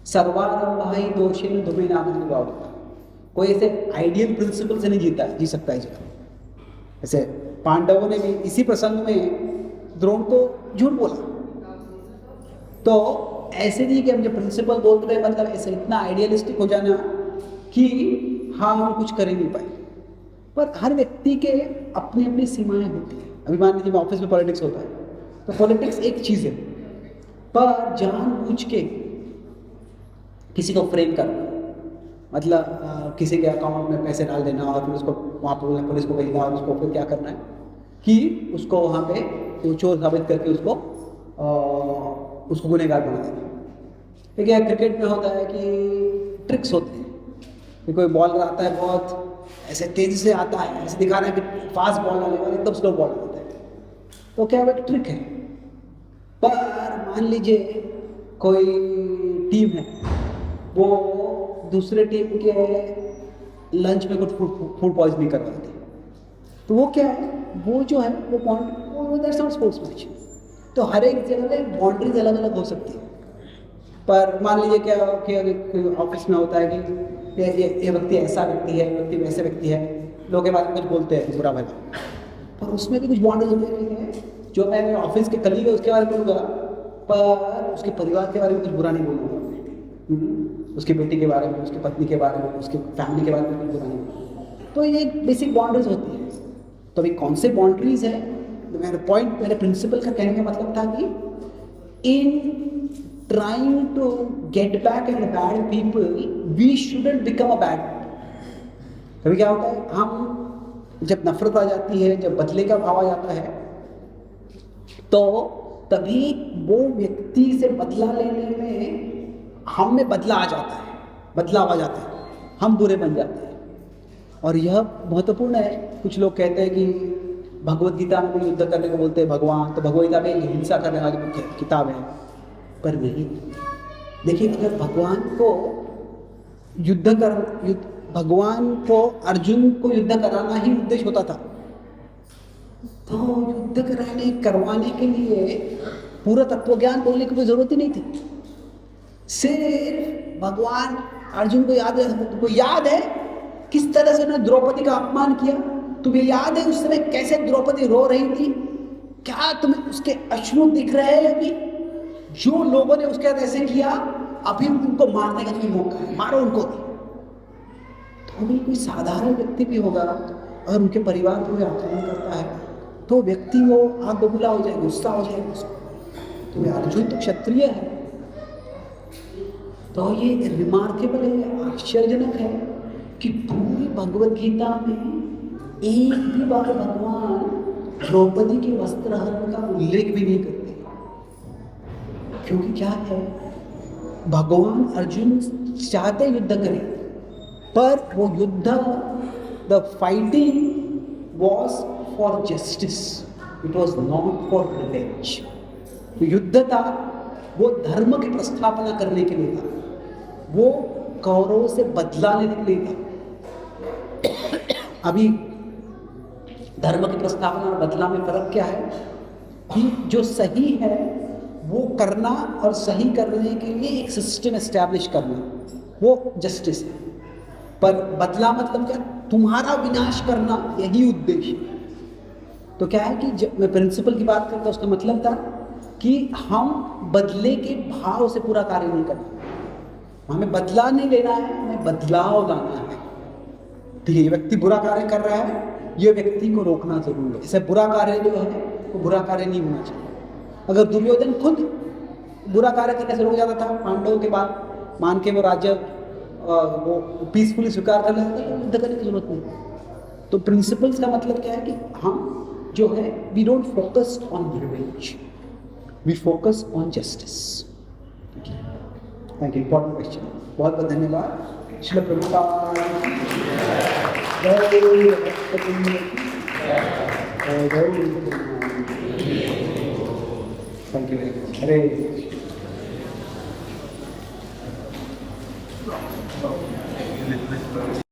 सर्वारंभ ही दोषेन धूमे नाम भाव, कोई ऐसे आइडियल प्रिंसिपल से नहीं जी सकता है इस जगत। ऐसे पांडवों ने भी इसी प्रसंग में द्रोण को झूठ बोला, तो ऐसे नहीं कि हम जो प्रिंसिपल बोलते हैं मतलब ऐसे इतना आइडियलिस्टिक हो जाना कि हाँ हम कुछ कर ही नहीं पाए। पर हर व्यक्ति के अपनी अपनी सीमाएं होती हैं। अभी मान लीजिए ऑफिस में पॉलिटिक्स होता है तो पॉलिटिक्स एक चीज़ है, पर जानबूझ के किसी को फ्रेम करना, मतलब किसी के अकाउंट में पैसे डाल देना और फिर उसको वहाँ पर पुलिस को भेजना और उसको फिर क्या करना है कि उसको वहाँ पे चोर साबित करके उसको गुनहगार बना देना। ठीक है, क्रिकेट में होता है कि ट्रिक्स होते हैं कि कोई बॉलर आता है बहुत ऐसे तेज़ी से आता है, ऐसे दिखा रहा है कि फास्ट बॉल आने वाला एकदम स्लो बॉल आता है, तो क्या वो एक ट्रिक है। पर मान लीजिए कोई टीम है, वो दूसरे टीम के लंच में कुछ फूड पॉइजनिंग करवा देती है, तो वो क्या है, वो जो है वो दैट्स नॉट स्पोर्ट्स मैच। तो हर एक जगह में बाउंड्रीज अलग अलग हो सकती है। पर मान लीजिए क्या कि ऑफिस में होता है कि ये व्यक्ति ऐसा व्यक्ति है, व्यक्ति वैसे व्यक्ति है, लोग के बारे में कुछ बोलते हैं बुरा भला, पर उसमें भी कुछ बाउंड्रीज होती है। जो मैं ऑफिस के कलीग है उसके बारे में बोलूँगा, पर उसके परिवार के बारे में कुछ बुरा नहीं बोलूँगा, उसकी बेटी के बारे में, उसकी पत्नी के बारे में, उसके फैमिली के बारे में कुछ बुरा नहीं बोलूँगा। तो ये बेसिक बाउंड्रीज होती है। तो अभी कौन से बाउंड्रीज है, मेरे प्रिंसिपल का कहने का मतलब था कि in trying to get back at bad people we shouldn't become a bad. कभी क्या होता है, हम जब नफरत आ जाती है, जब बदले का भाव आ जाता है, तो तभी वो व्यक्ति से बदला लेने में हम में बदलाव आ जाता है, हम बुरे बन जाते हैं। और यह महत्वपूर्ण है। कुछ लोग कहते हैं कि भगवत गीता में भी युद्ध करने को बोलते हैं भगवान, तो भगवत गीता में हिंसा करने वाली किताब है, पर नहीं। देखिए, अगर भगवान को अर्जुन को युद्ध कराना ही उद्देश्य होता था, तो युद्ध करवाने के लिए पूरा तत्वज्ञान बोलने की कोई जरूरत ही नहीं थी। सिर्फ भगवान अर्जुन को याद है किस तरह से उन्होंने द्रौपदी का अपमान किया। तुम्हें याद है उस समय कैसे द्रौपदी रो रही थी? क्या तुम्हें उसके अश्रु दिख रहे हैं? अभी जो लोगों ने उसके साथ ऐसे किया, अभी उनको मारने का कोई मौका है, मारो उनको। तो अभी कोई साधारण व्यक्ति भी होगा और उनके परिवार को भी आक्रमण करता है, तो व्यक्ति वो आग बबूला हो जाए, गुस्सा हो जाएगा उसको। तो अर्जुन तो क्षत्रिय है। तो ये रिमार्केबल है, आश्चर्यजनक है कि पूरी भगवत गीता में एक भी बार भगवान द्रौपदी के वस्त्रहरण का उल्लेख भी नहीं करते। क्योंकि क्या है, भगवान अर्जुन चाहते युद्ध करें, पर वो युद्ध, the fighting was for justice, it was not for revenge. तो युद्ध था वो धर्म की प्रस्थापना करने के लिए था, वो कौरवों से बदला लेने के लिए था। अभी धर्म की प्रस्थापना और बदला में फर्क क्या है कि जो सही है वो करना और सही करने के लिए एक सिस्टम एस्टैब्लिश करना, वो जस्टिस है। पर बदला मतलब क्या? तुम्हारा विनाश करना, यही उद्देश्य। तो क्या है कि जब मैं प्रिंसिपल की बात करता, उसका मतलब था कि हम बदले के भाव से पूरा कार्य नहीं करना, हमें बदला नहीं लेना है, हमें बदलाव लाना है। ठीक है, ये व्यक्ति बुरा कार्य कर रहा है, ये व्यक्ति को रोकना जरूर है। इसे बुरा कार्य जो है वो बुरा कार्य नहीं होना चाहिए। अगर दुर्योधन खुद बुरा कार्य करने से रुक जाता था, पांडवों के बाद मान के वो राज्य वो पीसफुली स्वीकार कर लेता था, तो युद्ध करने की जरूरत नहीं। तो प्रिंसिपल्स का मतलब क्या है कि हम जो है, we don't focus on revenge, we focus on justice. Thank you, important question, बहुत बहुत धन्यवाद। Shri Prabhupada thank you very much. Hare